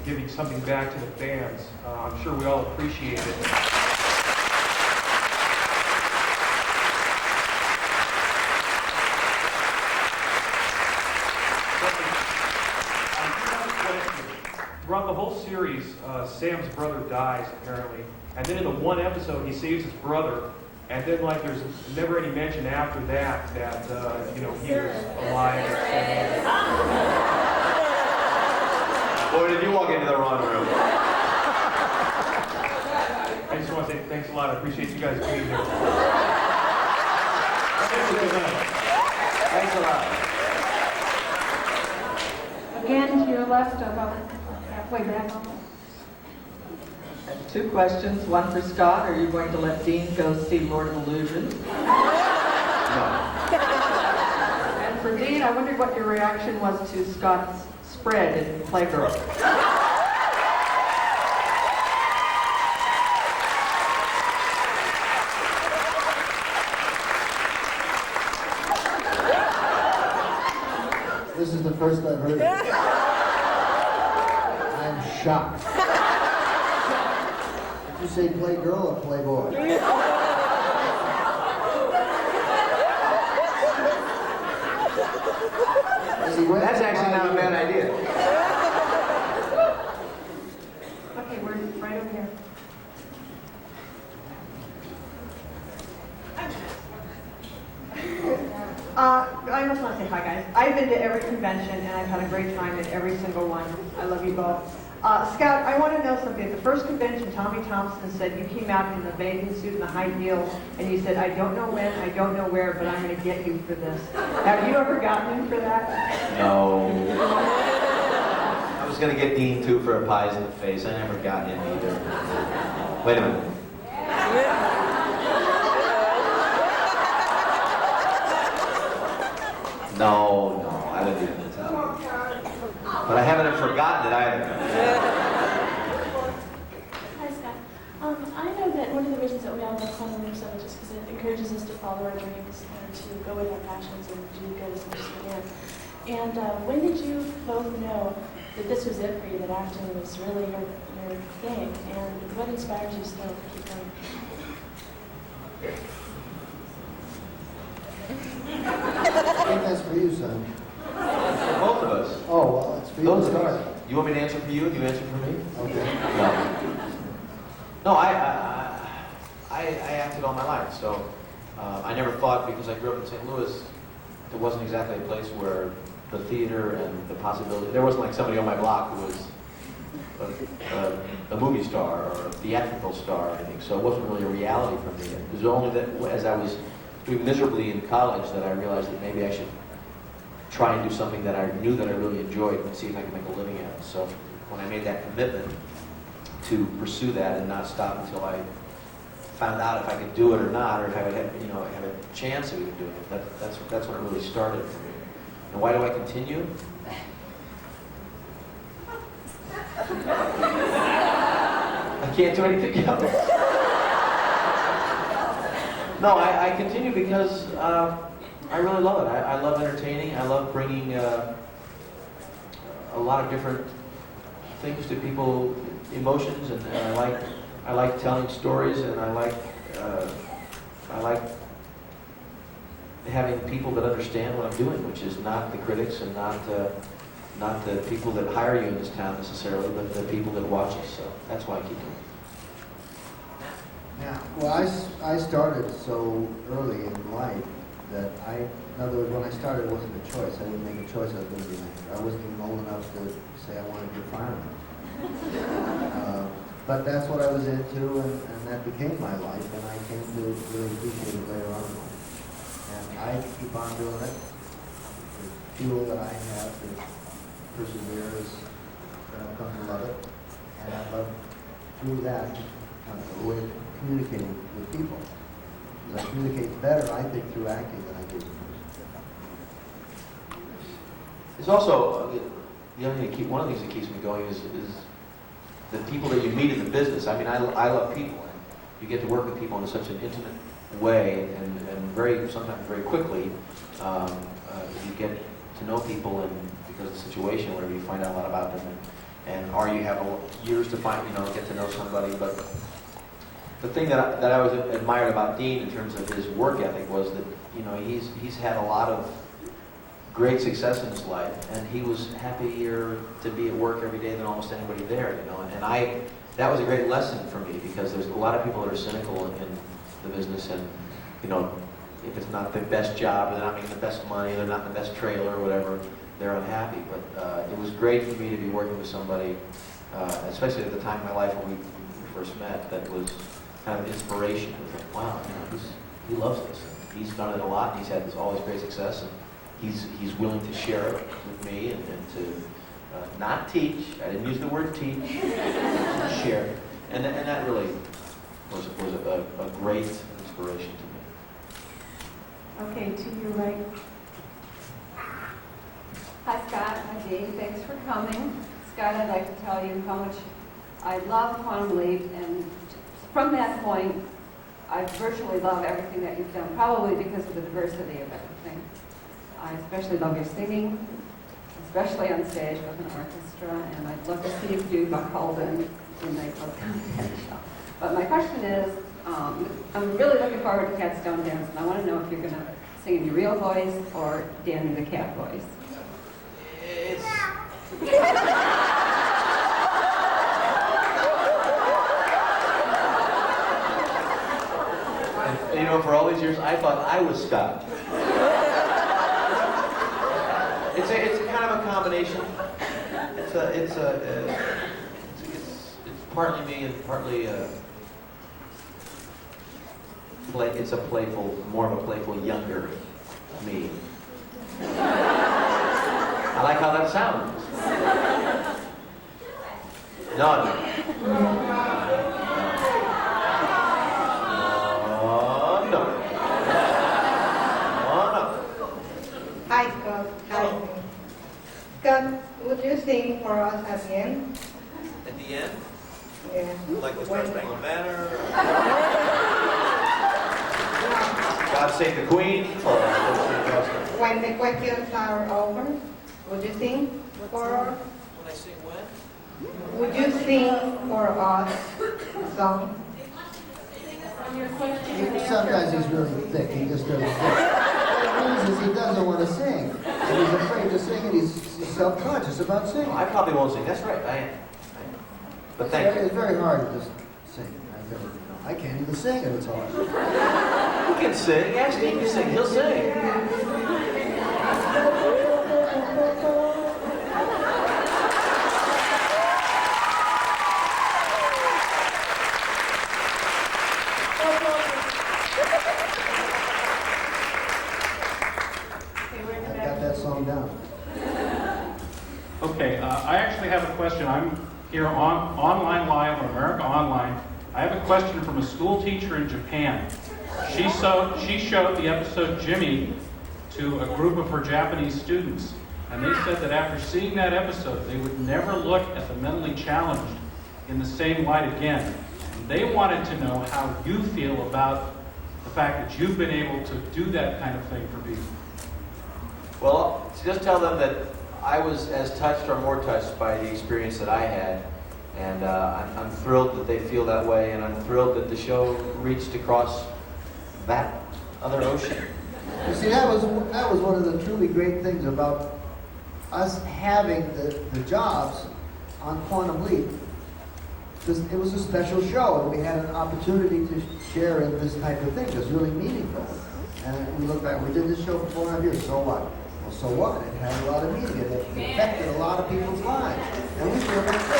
giving something back to the fans. I'm sure we all appreciate it. Throughout the whole series, Sam's brother dies apparently, and then in the one episode he saves his brother, and then like there's never any mention after that he was alive. Boy, did you walk into the wrong room. I just want to say thanks a lot. I appreciate you guys being here. Thanks a lot. Again, to your left, about halfway back almost. I have 2 questions. One for Scott. Are you going to let Dean go see Lord of Illusion? And for Dean, I wondered what your reaction was to Scott's spread in Playgirl. This is the first I've heard of it. I'm shocked. Did you say Playgirl or Playboy? That's actually not a bad idea. Okay, we're right over here. Hi guys. I've been to every convention and I've had a great time at every single one. I love you both. Scott, I want to know something. At the first convention, Tommy Thompson said you came out in the bathing suit and the high heels, and you said, I don't know when, I don't know where, but I'm going to get you for this. Have you ever gotten him for that? No. I was going to get Dean too for a pies in the face. I never got him either. Wait a minute. No, I didn't do that. But I haven't forgotten it either. Hi, Scott. I know that one of the reasons that we all love Quantum Leap so much is because it encourages us to follow our dreams and to go with our passions and do good as much as we can. And when did you both know that this was it for you, that acting was really your thing? And what inspires you still to keep going? I think that's for you, son. For both of us. Oh, well, it's for you Both to of start. us. You want me to answer for you and you answer for me? Okay. No, I acted all my life, so I never thought, because I grew up in St. Louis, it wasn't exactly a place where the theater and the possibility, there wasn't like somebody on my block who was a movie star or a theatrical star or anything, so it wasn't really a reality for me. It was only that as I was doing miserably in college that I realized that maybe I should try and do something that I knew that I really enjoyed and see if I could make a living at it. So when I made that commitment to pursue that and not stop until I found out if I could do it or not, or if I would have, have a chance of even doing it, that's when it really started for me. And why do I continue? I can't do anything else. No, I continue because I really love it. I love entertaining. I love bringing a lot of different things to people, emotions, and I like telling stories, and I like having people that understand what I'm doing, which is not the critics and not the people that hire you in this town necessarily, but the people that watch us. So that's why I keep doing it. Yeah. Well, I started so early in life that in other words, when I started, it wasn't a choice. I didn't make a choice I was going to be an actor. I wasn't even old enough to say I wanted to be a fireman. But that's what I was into, and that became my life, and I came to really appreciate it later on in life. And I keep on doing it. The fuel that I have to persevere is that I've come to love it, and I love through that a way of communicating with people. Because I communicate better, I think, through acting than I do. It's also the other thing one of the things that keeps me going is the people that you meet in the business. I mean, I love people, and you get to work with people in such an intimate way, and sometimes very quickly. You get to know people, and because of the situation, whatever, you find out a lot about them, or you have years to get to know somebody. But the thing that I always admired about Dean in terms of his work ethic was that he's had a lot of great success in his life, and he was happier to be at work every day than almost anybody there, And that was a great lesson for me, because there's a lot of people that are cynical in the business, and if it's not the best job, they're not making the best money, they're not in the best trailer or whatever, they're unhappy. But it was great for me to be working with somebody, especially at the time in my life when we first met, that was kind of inspiration. It was like, wow, he loves this. He's done it a lot, and he's had all this great success, and he's willing to share it with me and to not teach. I didn't use the word teach. Share, and that really was a great inspiration to me. Okay, to your right. Hi, Scott. Hi, Dean. Thanks for coming. Scott, I'd like to tell you how much I love Quantum Leap, and from that point, I virtually love everything that you've done, probably because of the diversity of everything. I especially love your singing, especially on stage with an orchestra, and I'd love to see you do Bakula in nightclub content show. But my question is, I'm really looking forward to Cat Stone Dance, and I want to know if you're going to sing in your real voice or Danny the Cat voice. And for all these years, I thought I was Scott. combination. It's partly me and partly it's a playful, more of a playful younger me. I like how that sounds. No. Hi, Scott. Hi. Scott, would you sing for us at the end? At the end? Yeah. Like the Star Spangled Banner? God Save the Queen? When the questions are over, would you sing for us? When I sing when? Would you sing for us a song? Sometimes he's really thick. He just doesn't. The reason is he doesn't want to sing, and he's afraid to sing, and he's self-conscious about singing. I probably won't sing. That's right. I am. But thank you. It's very hard to just sing. I can't even sing, and it's hard. You can sing. Ask Steve to sing. He'll sing. Okay, I actually have a question. I'm here online live on America Online. I have a question from a school teacher in Japan. She showed the episode Jimmy to a group of her Japanese students, and they said that after seeing that episode, they would never look at the mentally challenged in the same light again. And they wanted to know how you feel about the fact that you've been able to do that kind of thing for people. Well, just tell them that I was as touched or more touched by the experience that I had, and I'm thrilled that they feel that way, and I'm thrilled that the show reached across that other ocean. You see, that was one of the truly great things about us having the jobs on Quantum Leap. It was a special show, and we had an opportunity to share in this type of thing. It was really meaningful. And we look back, we did this show for 4.5 years, so what? Well, so what? It had a lot of meaning. It affected a lot of people's lives. And we feel very good.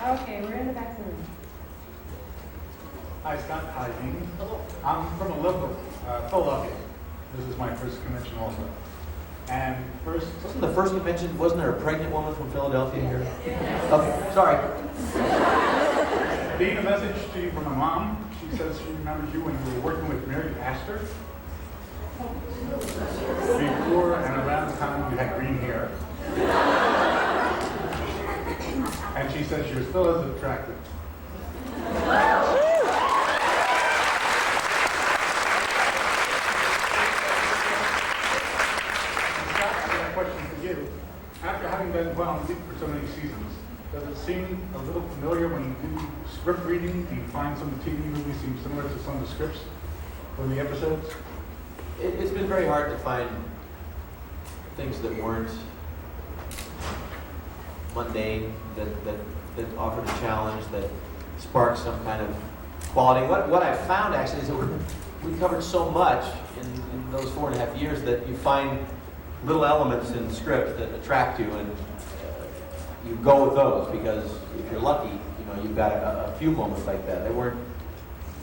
Okay, we're in the back room. Hi, Scott. Hi, Dean. I'm from a local, Philadelphia. This is my first convention also. And first... Wasn't the first convention, wasn't there a pregnant woman from Philadelphia here? Okay, sorry. Dean, a message to you from my mom. She says she remembers you when you were working with Mary Astor. Before and around the time you had green hair. And she says you're still as attractive. After having been Quantum Leap for so many seasons, does it seem a little familiar when you do script reading? Do you find some of the TV movies seem similar to some of the scripts from the episodes? It's been very hard to find things that weren't mundane, that offered a challenge, that sparked some kind of quality. What I've found actually is that we covered so much in those 4.5 years that you find little elements in the script that attract you, and you go with those, because if you're lucky, you've got a few moments like that. There are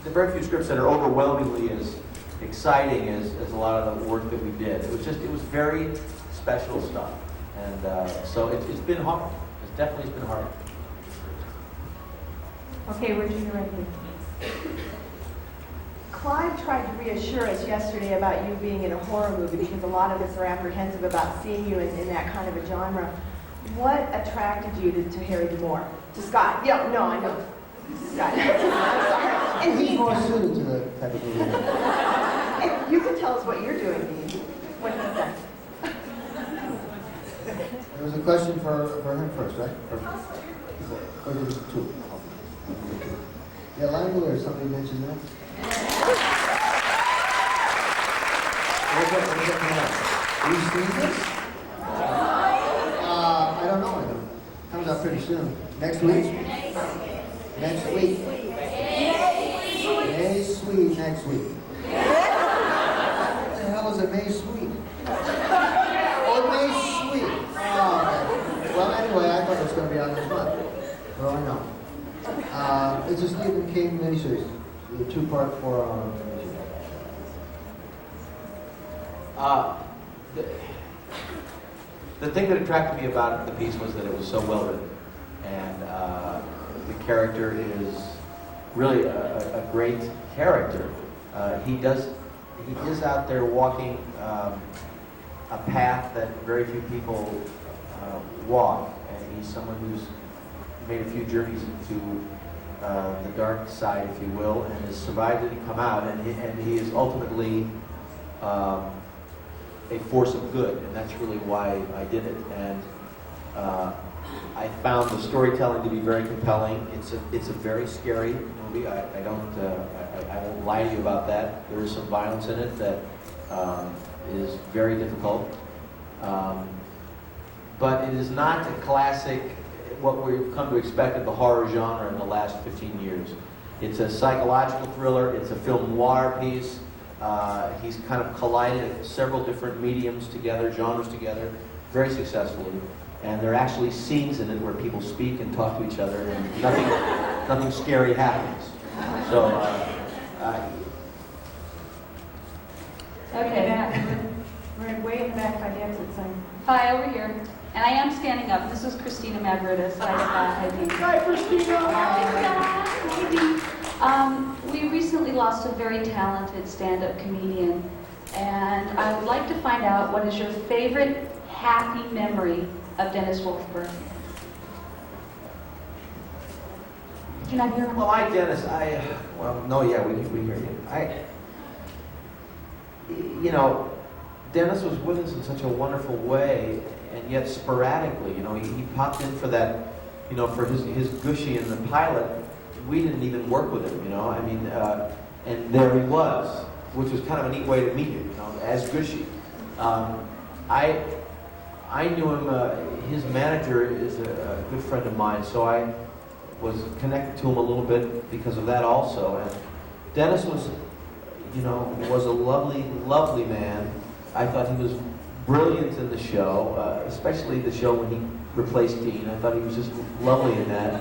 very few scripts that are overwhelmingly as exciting as a lot of the work that we did. It was very special stuff, and so it's been hard. It's definitely been hard. Okay, Regina, right here. Clive tried to reassure us yesterday about you being in a horror movie, because a lot of us are apprehensive about seeing you in that kind of a genre. What attracted you to Harry D'Amour? To Scott? Yeah, no, I know. Scott. I'm sorry. And He's Dean, more suited to the type of movie. and you can tell us what you're doing, Dean. What is that? There was a question for him first, right? Or there was two? Yeah, Lionel or somebody mentioned that? What's that coming up? Have you seen this? I don't know. Comes out pretty soon. Next week? Next week. May Sweet next week. What the hell is a May Sweet? Or May Sweet? Oh, okay. Well, anyway, I thought it was going to be out this month. Well, I know. It's a Stephen King miniseries. A 2-part, 4-hour miniseries. The thing that attracted me about the piece was that it was so well written, and the character is really a great character. He is out there walking a path that very few people walk, and he's someone who's made a few journeys into the dark side, if you will, and has survived it and come out, and he is ultimately a force of good, and that's really why I did it. And I found the storytelling to be very compelling. It's a very scary movie. I won't lie to you about that. There is some violence in it that is very difficult. But it is not a classic, what we've come to expect of the horror genre in the last 15 years. It's a psychological thriller. It's a film noir piece. He's kind of collided several different mediums together, genres together, very successfully. And there are actually scenes in it where people speak and talk to each other, and nothing scary happens. So, Okay, we're way in the back by the exit sign. Hi, over here. And I am standing up. This is Christina Magritta. Hi, Dean. Hi, Christina. Hi, Dean. We recently lost a very talented stand-up comedian, and I would like to find out what is your favorite happy memory of Dennis Wolfberg? Did you not hear him? well, Dennis, we hear you. Dennis was with us in such a wonderful way, and yet sporadically. He popped in for that, for his gushy in the pilot. We didn't even work with him, and there he was, which was kind of a neat way to meet him, as Gushy. I knew him, his manager is a good friend of mine, so I was connected to him a little bit because of that also. And Dennis was a lovely, lovely man. I thought he was brilliant in the show, especially the show when he replaced Dean. I thought he was just lovely in that.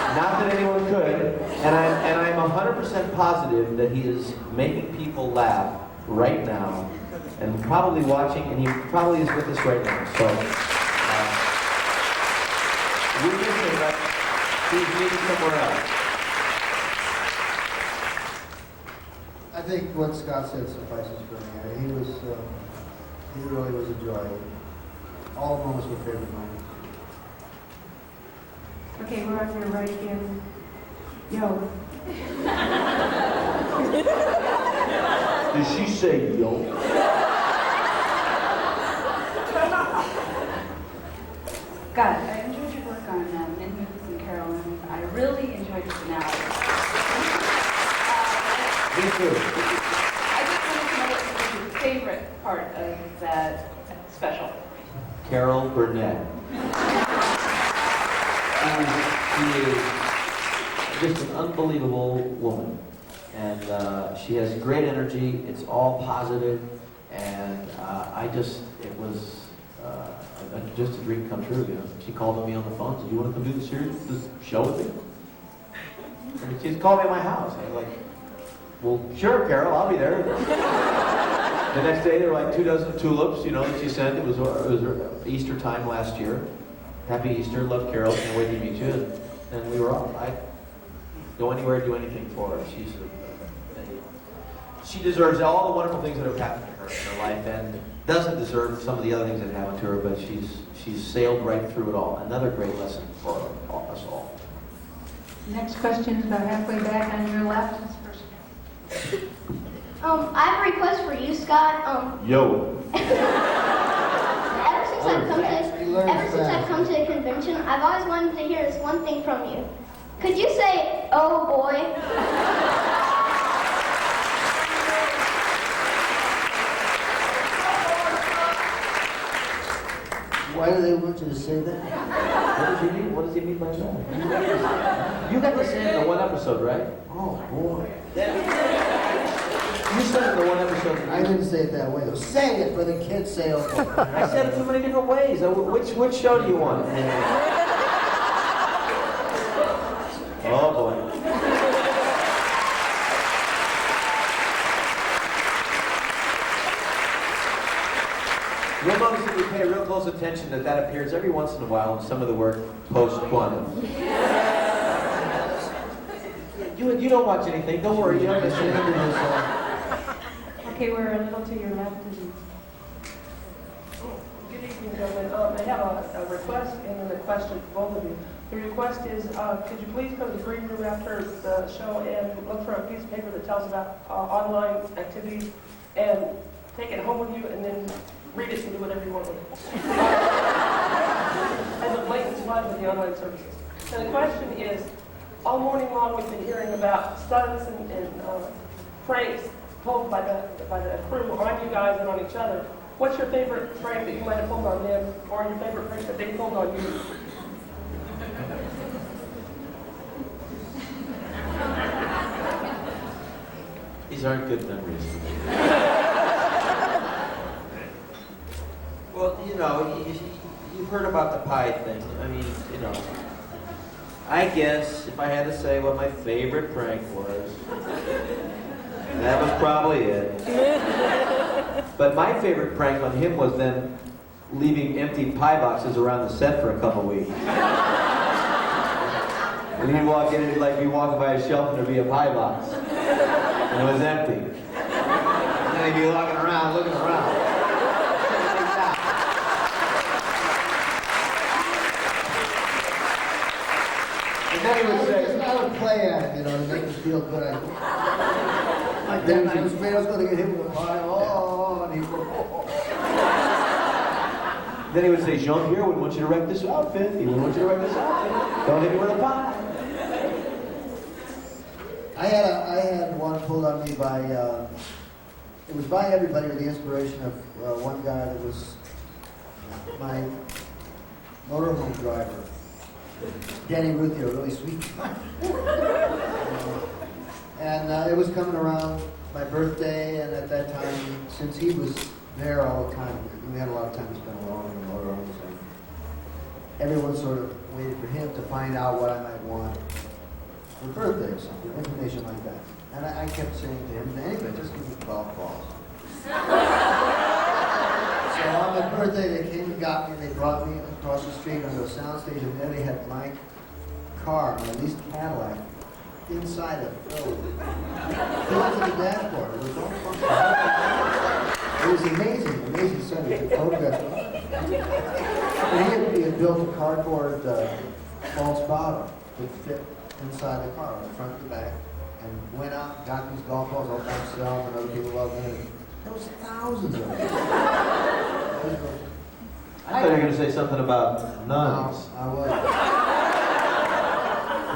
Not that anyone could, and I'm 100% positive that he is making people laugh right now, and probably watching, and he probably is with us right now. So we miss him, but he's maybe somewhere else. I think what Scott said suffices for me. He really was a joy. All moments were favorite moments. Okay, we're on your right again. Yo. Did she say yo? Scott, I enjoyed your work on Men, Movies, and Carol, and I really enjoyed your finale. Me too. I just wanted to know what was your favorite part of that special. Carol Burnett. She is just an unbelievable woman, and she has great energy. It's all positive, and it was just a dream come true. She called me on the phone. Said, "You want to come do this show with me?" And she called me at my house. I was like, "Well, sure, Carol, I'll be there." The next day, there were like 24 tulips, that she sent. It was Easter time last year. Happy Easter, love Carol, can't wait to meet you. And we were off. I'd go anywhere, do anything for her. She deserves all the wonderful things that have happened to her in her life, and doesn't deserve some of the other things that happened to her, but she's sailed right through it all. Another great lesson for us all. Next question is about halfway back on your left. I have a request for you, Scott. Yo. Ever since I've come to the convention, I've always wanted to hear this one thing from you. Could you say, "Oh boy"? Why do they want you to say that? What does he mean by that? You got to say it in the one episode, right? Oh, boy. You said it in the one episode. I didn't say it that way, though. Say it, but the kids say it. I said it too many different ways. Which show do you want? Oh, boy. You'll notice that we pay real close attention that appears every once in a while in some of the work post-quantum. You don't watch anything. Don't worry. You don't miss anything. Okay, we're a little to your left. Good evening, gentlemen. I have a request and a question for both of you. The request is, could you please go to the green room after the show and look for a piece of paper that tells about online activities and take it home with you and then read it and do whatever you want with it. As a blatant slide with the online services. And the question is, all morning long we've been hearing about stunts and pranks pulled by the crew on you guys and on each other. What's your favorite prank that you might have pulled on them, or your favorite prank that they pulled on you? These aren't good memories. Well, you've heard about the pie thing. I mean, I guess if I had to say what my favorite prank was, that was probably it. But my favorite prank on him was then leaving empty pie boxes around the set for a couple weeks. And he'd walk in, it'd like be walking by a shelf and there'd be a pie box. And it was empty. And then he'd be walking around, looking around. And then he would say, I would play at it, to make me feel good. Like that night, I was afraid I was going to get hit with a pie. Oh, and he'd go, oh. Then he would say, Jean-Pierre wouldn't want you to wreck this outfit. He wouldn't want you to wreck this outfit. Don't hit me with a pie. I had one pulled on me by, it was by everybody with the inspiration of one guy that was my motorhome driver. Danny Ruthie, a really sweet guy. And it was coming around my birthday, and at that time, since he was there all the time, we had a lot of time to spend alone in the motorhome, so everyone sort of waited for him to find out what I might want for birthday or something, information like that. And I kept saying to him, anyway, just give me golf balls. So on my birthday, they came and got me, and they brought me across the street onto a soundstage, and there they had my car, my leased Cadillac, inside a filled to the dashboard. It was all functional. It was amazing sight. The photographs. And he had built a cardboard false bottom that fit inside the car, on the front and the back, and went out, got these golf balls all by himself, and other people loved them. There was thousands of them. I thought you were going to say something about nuns. No, I was.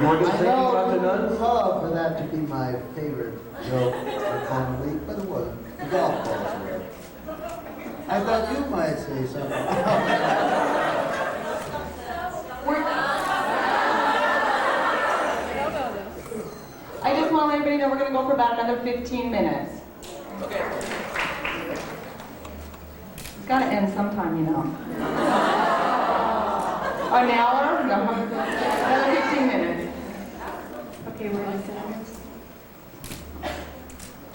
You weren't going to say anything about the nuns? I would love for that to be my favorite joke on the week, but it wasn't. The golf balls were. I thought you might say something. I just want to let everybody know we're going to go for about another 15 minutes. Okay. It's got to end sometime, An hour? No, another 15 minutes. Okay, we're going to sit here.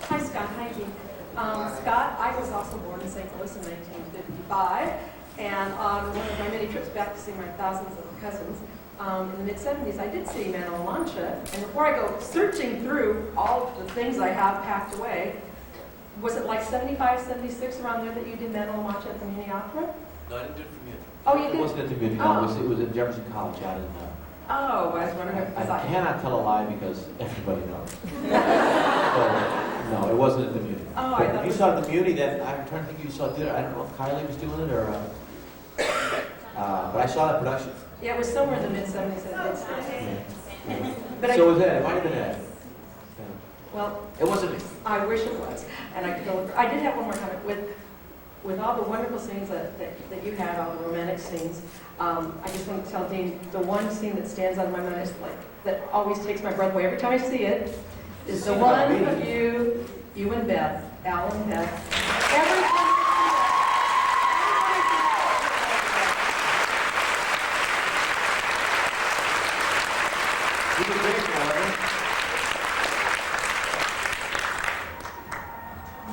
Hi, Scott. Hi, Jean. Scott, I was also born in St. Louis in 1955, and on one of my many trips back to see my thousands of cousins, in the mid-70s, I did see Man La Mancha, and before I go searching through all of the things I have packed away, was it like 75, 76 around there that you did Man La Mancha at the Muni Opera? No, I didn't do it for Munich. Oh, you did? It wasn't at the Munich. No, it was at Jefferson College out in Oh, I was wondering if I cannot tell a lie because everybody knows. So, no, it wasn't at the Muni. Oh, but if you saw it at the Muni, then I'm trying to think if you saw it there. I don't know if Kylie was doing it or, but I saw that production. Yeah, it was somewhere in the mid-70s. So was Ed. It might have been Ed. Well, it wasn't me. I wish it was. And I did have one more comment with with all the wonderful scenes that you had, all the romantic scenes, I just want to tell Dean, the one scene that stands out of my mind is like, that always takes my breath away every time I see it, is the one of you and Beth, Al and Beth. Every time You did great, Lauren.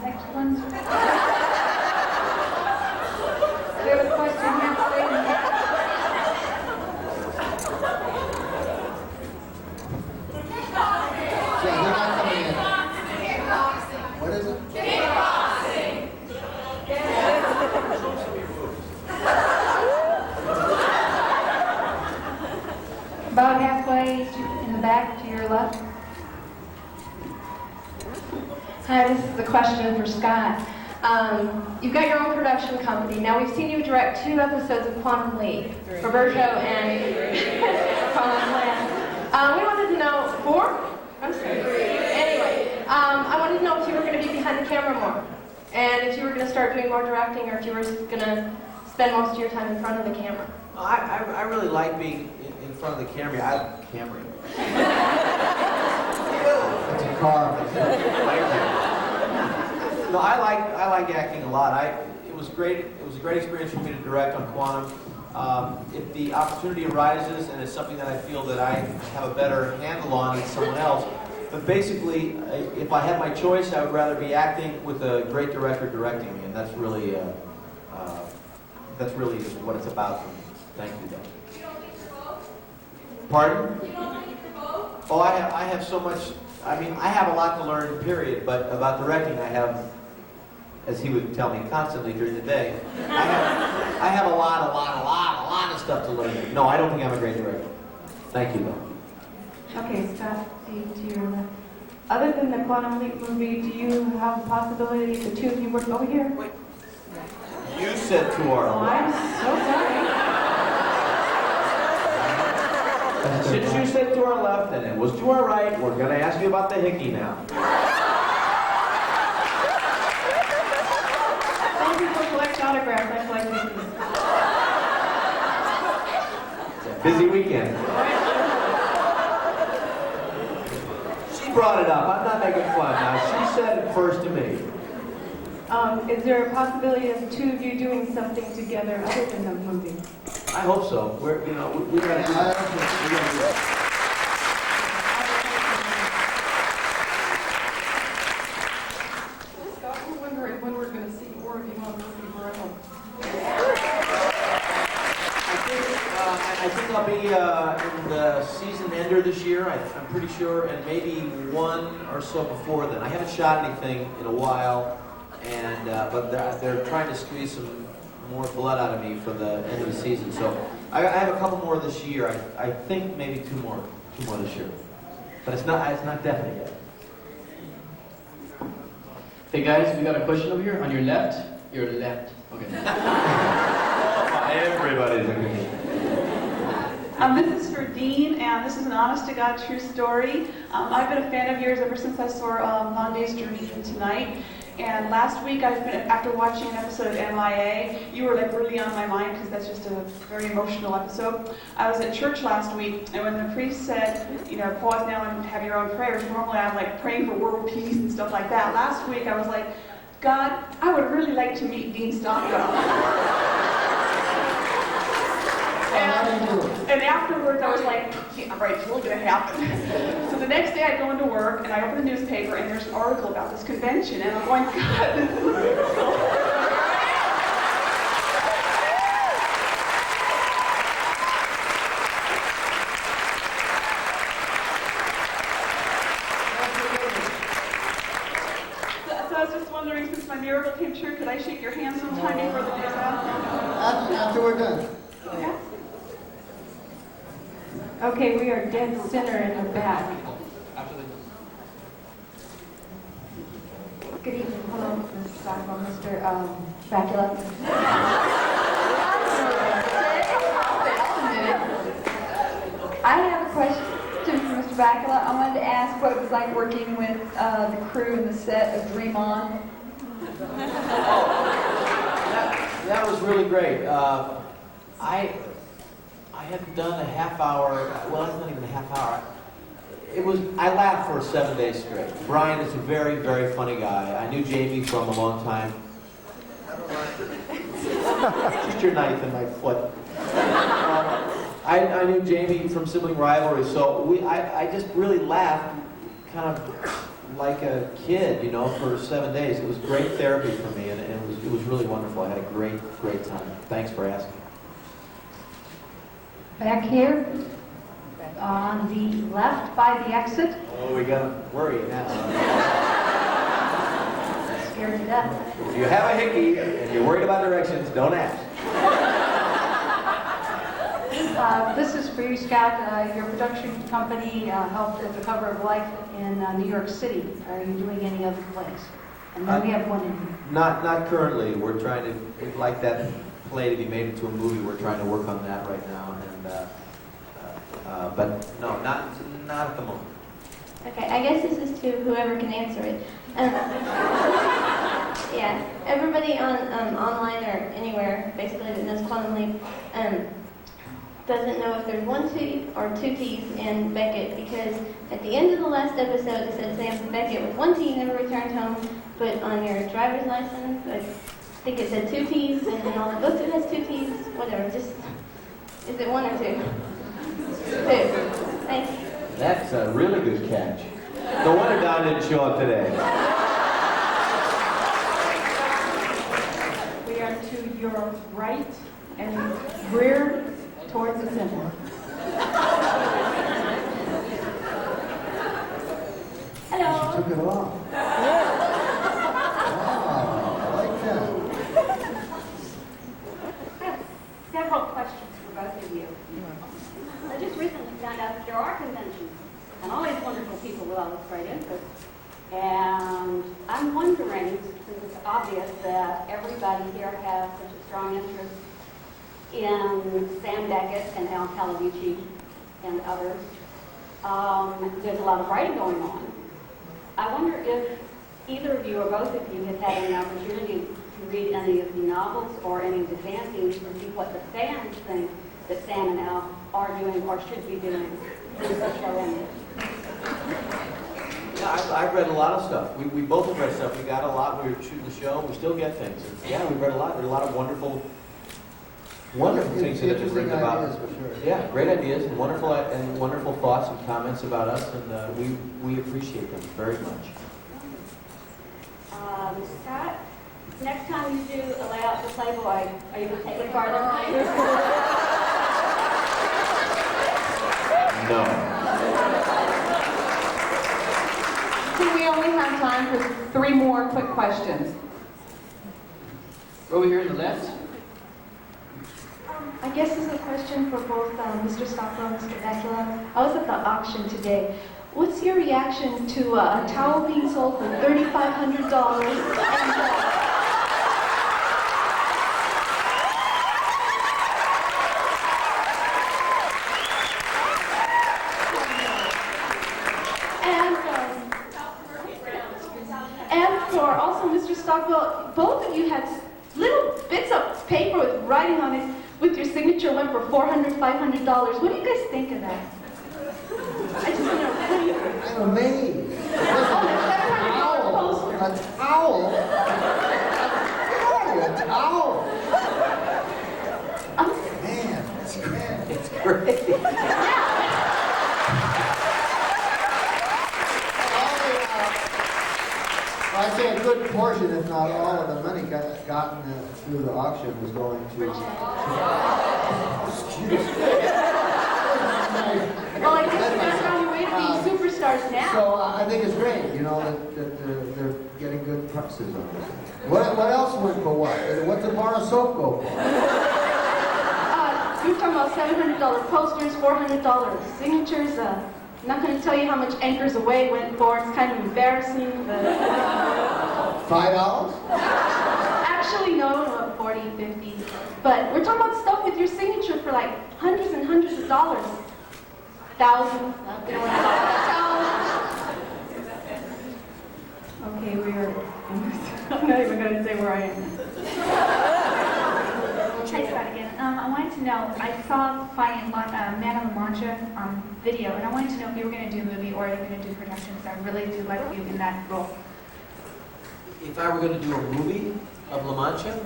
Next one. We have a question here. What is it? About halfway in the back to your left. Hi, this is a question for Scott. You've got your own production company. Now, we've seen you direct 2 episodes of Quantum Leap, Roberto and Quantum Land. We wanted to know, 4? I'm sorry. Anyway, I wanted to know if you were going to be behind the camera more, and if you were going to start doing more directing, or if you were going to spend most of your time in front of the camera. I really like being in front of the camera. It's a car. No, I like acting a lot. It was great. It was a great experience for me to direct on Quantum. If the opportunity arises and it's something that I feel that I have a better handle on than someone else, but basically, if I had my choice, I would rather be acting with a great director directing me, and that's really what it's about for me. Thank you, Dan. Pardon? Oh, I have so much. I mean, I have a lot to learn, period. But about directing, I have, as he would tell me constantly during the day, I have a lot of stuff to learn. No, I don't think I'm a great director. Thank you, though. Okay, Scott, to your left. Other than the Quantum Leap movie, do you have the possibility the 2 of you work over here? Wait. You said to our Oh, I'm so sorry. Since you said to our left and it was to our right, we're going to ask you about the hickey now. Some people collect autographs, I collect It's a busy weekend. She brought it up. I'm not making fun. Now, she said it first to me. Is there a possibility of the 2 of you doing something together other than the movie? I hope so. We got to do that. Scott, we're wondering when we're going to see more of you on Murphy Brown. I think I'll be in the season ender this year. I'm pretty sure, and maybe 1 or so before then. I haven't shot anything in a while, and but they're trying to squeeze some more blood out of me for the end of the season. So I have a couple more this year. I think maybe 2 more this year, but it's not definite yet. Hey guys, we got a question over here on your left. Your left. Okay. Everybody's a good. This is for Dean, and this is an honest-to-God true story. I've been a fan of yours ever since I saw Monday's Journey Tonight. And last week, after watching an episode of MIA, you were like really on my mind because that's just a very emotional episode. I was at church last week, and when the priest said, pause now and have your own prayers, normally I'm like praying for world peace and stuff like that. Last week, I was like, God, I would really like to meet Dean Stockwell. And afterwards, I was like, yeah, right, it's really going to happen. So the next day, I go into work, and I open the newspaper, and there's an article about this convention, and I'm going, God, this is a miracle. So I was just wondering, since my miracle came true, could I shake your hand sometime before the day's out? After we're done. Okay. Okay, we are dead center in the back. Good evening. Hello, Mr. Stockwell, Mr. Bakula. I have a question for Mr. Bakula. I wanted to ask what it was like working with the crew and the set of Dream On. That was really great. I had done a half hour, well, that's not even a half hour. I laughed for 7 days straight. Brian is a very, very funny guy. I knew Jamie from a long time. Just your knife in my foot. I knew Jamie from Sibling Rivalry, so I just really laughed kind of like a kid, you know, for 7 days. It was great therapy for me, and it was really wonderful. I had a great, great time. Thanks for asking. Back here, on the left by the exit. Oh, we gotta worry now. Scared to death. If you have a hickey and you're worried about directions, don't ask. This is for you, Scott. Your production company helped at the cover of Life in New York City. Are you doing any other plays? And then we have one in. Not currently. We're trying to, we'd like that play to be made into a movie. We're trying to work on that right now, but no, not at the moment. Okay, I guess this is to whoever can answer it. Yeah, everybody on online or anywhere basically that knows Quantum Leap doesn't know if there's one T or two T's in Beckett, because at the end of the last episode it said Sam Beckett with one T never returned home, but on your driver's license I think it said two T's, and in all the books it has two T's. Whatever, just is it one or two? Two. Thank you. That's a really good catch. No wonder Don didn't show up today. We are to your right and rear towards the center. Hello. She took it off. Wow, I like that. I have several questions for both of you. I just recently found out that there are conventions, and always wonderful people with all this great interest. And I'm wondering, since it's obvious that everybody here has such a strong interest in Sam Beckett and Al Calavici and others, there's a lot of writing going on. I wonder if either of you or both of you have had any opportunity to read any of the novels or any of the fanzines and see what the fans think that Sam and Al are doing or should be doing since the show ended. Yeah, I've read a lot of stuff. We both have read stuff. We got a lot. We were shooting the show. We still get things. And yeah, we read a lot. Read a lot of wonderful things that have written about. Ideas, for sure. Yeah, great ideas and wonderful thoughts and comments about us, and we appreciate them very much. Scott, next time you do a layout for Playboy, are you going to take it farther? No. So we only have time for 3 more quick questions. Over here in the left. I guess this is a question for both Mr. Stockwell and Mr. Bakula. I was at the auction today. What's your reaction to a towel being sold for $3,500? And for also Mr. Stockwell, both of you had little bits of paper with writing on it with your signature went for $400, $500. What do you guys think of that? I just don't know. What do you think? I'm amazed. A towel? A towel? Man, that's great. It's great. I'd say a good portion, if not all, of the money gotten through the auction was going to. Well, I guess that's how you rate these superstars now. So I think it's great, you know, that they're getting good prices on it. What else went for what? What's a bar of soap go for? You're talking about $700 posters, $400 signatures. I'm not going to tell you how much Anchors Away went for. It's kind of embarrassing. $5? Actually, no, 40, 50. But we're talking about stuff with your signature for like hundreds and hundreds of dollars. Thousands. Okay, I'm not even going to say where I am. to know, I saw Finding Man on La Mancha video, and I wanted to know if you were going to do a movie or if you were going to do production, because I really do like you in that role. If I were going to do a movie of La Mancha?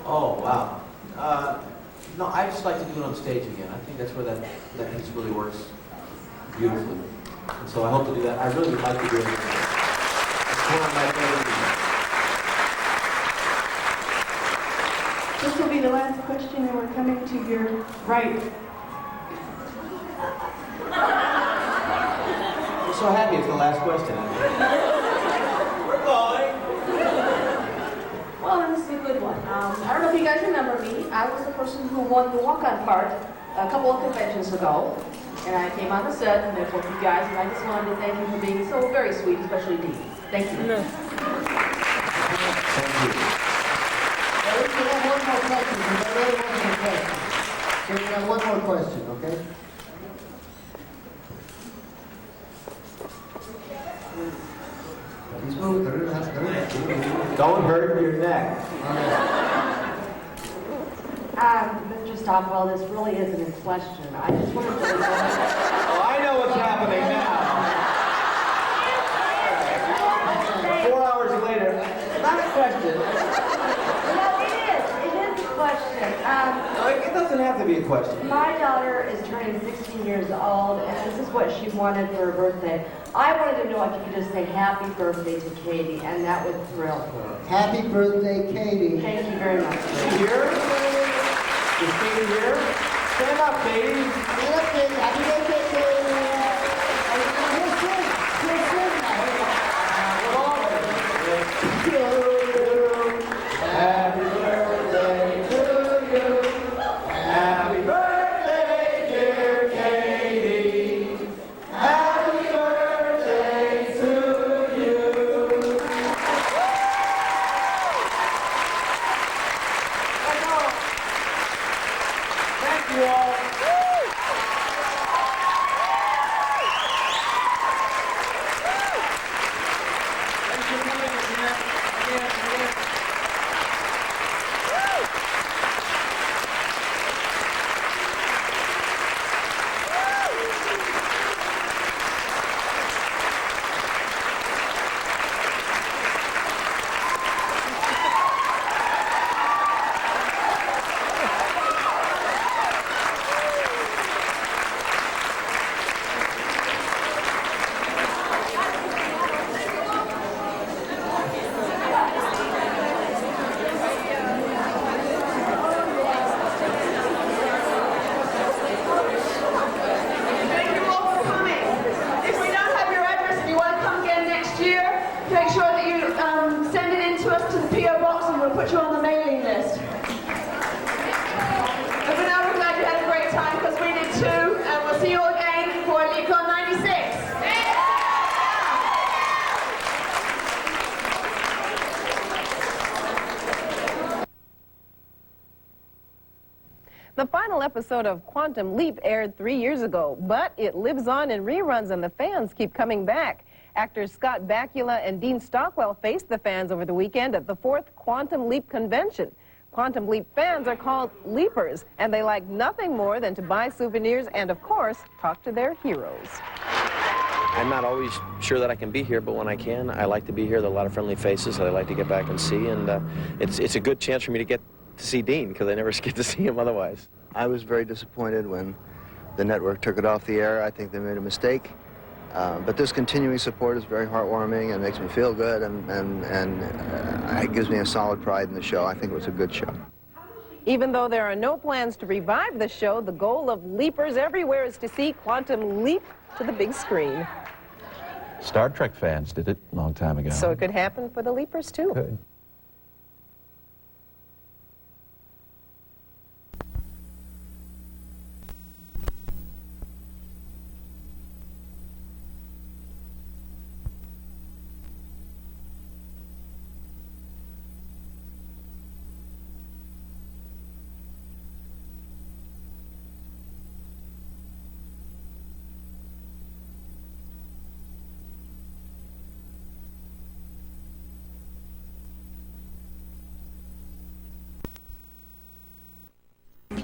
Oh, wow. No, I just like to do it on stage again. I think that's where that piece really works beautifully. And so I hope to do that. I really would like to do it. It's one of my favorite movies. This will be the last question, and we're coming to your right. I'm so happy it's the last question. We're going. Well, this is a good one. I don't know if you guys remember me. I was the person who won the walk-on part a couple of conventions ago. And I came on the set and I told you guys, and I just wanted to thank you for being so very sweet, especially Dee. Thank you. We have one more question. So we have one more question, okay? Don't hurt your neck. Mr. Stockwell, this really isn't a question. I just wanted to know. Oh, I know what's happening now. 4 hours later, not a question. No, it is. It is a question. No, it doesn't have to be a question. My daughter is turning 16 years old, and this is what she wanted for her birthday. I wanted to know if you could just say happy birthday to Katie, and that would thrill her. Happy birthday, Katie. Thank you very much. Here? Is Katie here? Stand up, Katie. Stand up, Katie. Happy birthday, Katie. Happy birthday to you. Happy birthday, dear Katie. Happy birthday to you. Thank you all. Thanks for coming again. Thank you all for coming. If we don't have your address and you want to come again next year, make sure that you send it in to us to the P.O. Box and we'll put you on the mailing list. And for now, we're glad you had a great time because we did too, and we'll see you all again for LeapCon 96. The final episode of Quantum Leap aired 3 years ago, but it lives on in reruns and the fans keep coming back. Actors Scott Bakula and Dean Stockwell faced the fans over the weekend at the 4th Quantum Leap convention. Quantum Leap fans are called Leapers, and they like nothing more than to buy souvenirs and, of course, talk to their heroes. I'm not always sure that I can be here, but when I can, I like to be here. There are a lot of friendly faces that I like to get back and see, and it's a good chance for me to get to see Dean, because I never get to see him otherwise. I was very disappointed when the network took it off the air. I think they made a mistake. But this continuing support is very heartwarming and makes me feel good, and it gives me a solid pride in the show. I think it was a good show. Even though there are no plans to revive the show, the goal of Leapers everywhere is to see Quantum leap to the big screen. Star Trek fans did it a long time ago. So it could happen for the Leapers, too. Could.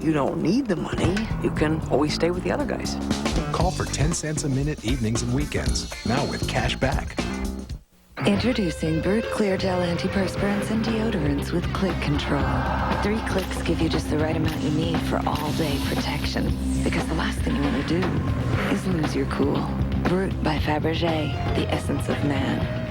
you don't need the money, you can always stay with the other guys. Call for 10 cents a minute evenings and weekends. Now with cash back. Introducing Brute Clear Gel Antiperspirants and Deodorants with Click Control. 3 clicks give you just the right amount you need for all-day protection. Because the last thing you want to do is lose your cool. Brute by Fabergé, the essence of man.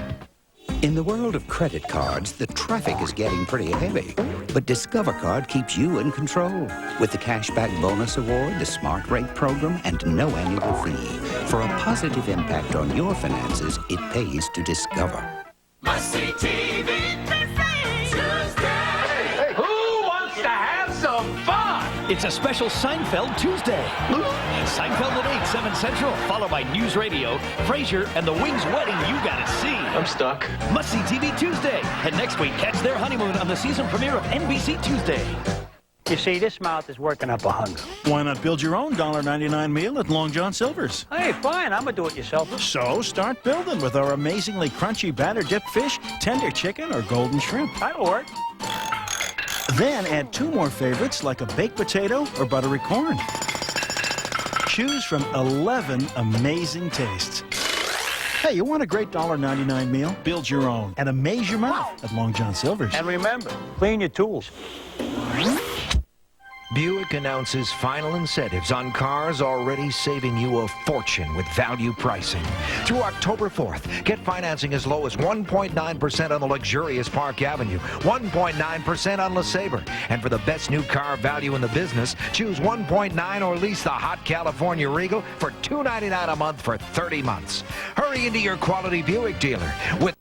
In the world of credit cards, the traffic is getting pretty heavy. But Discover Card keeps you in control. With the Cashback Bonus Award, the Smart Rate Program, and no annual fee. For a positive impact on your finances, it pays to Discover. Must-see TV Tuesday. Hey, who wants to have some fun? It's a special Seinfeld Tuesday. Seinfeld at 8, 7 Central, followed by News Radio, Frasier, and the Wings wedding you gotta see. I'm stuck. Must-see TV Tuesday. And next week, catch their honeymoon on the season premiere of NBC Tuesday. You see, this mouth is working up a hunger. Why not build your own $1.99 meal at Long John Silver's? Hey, fine, I'm a do-it-yourselfer. So start building with our amazingly crunchy batter-dipped fish, tender chicken, or golden shrimp. That'll work. Then add 2 more favorites like a baked potato or buttery corn. Choose from 11 amazing tastes. Hey, you want a great $1.99 meal? Build your own and amaze your mouth at Long John Silver's. And remember, clean your tools. Buick announces final incentives on cars already saving you a fortune with value pricing. Through October 4th, get financing as low as 1.9% on the luxurious Park Avenue, 1.9% on LeSabre. And for the best new car value in the business, choose 1.9 or lease the hot California Regal for $299 a month for 30 months. Hurry into your quality Buick dealer with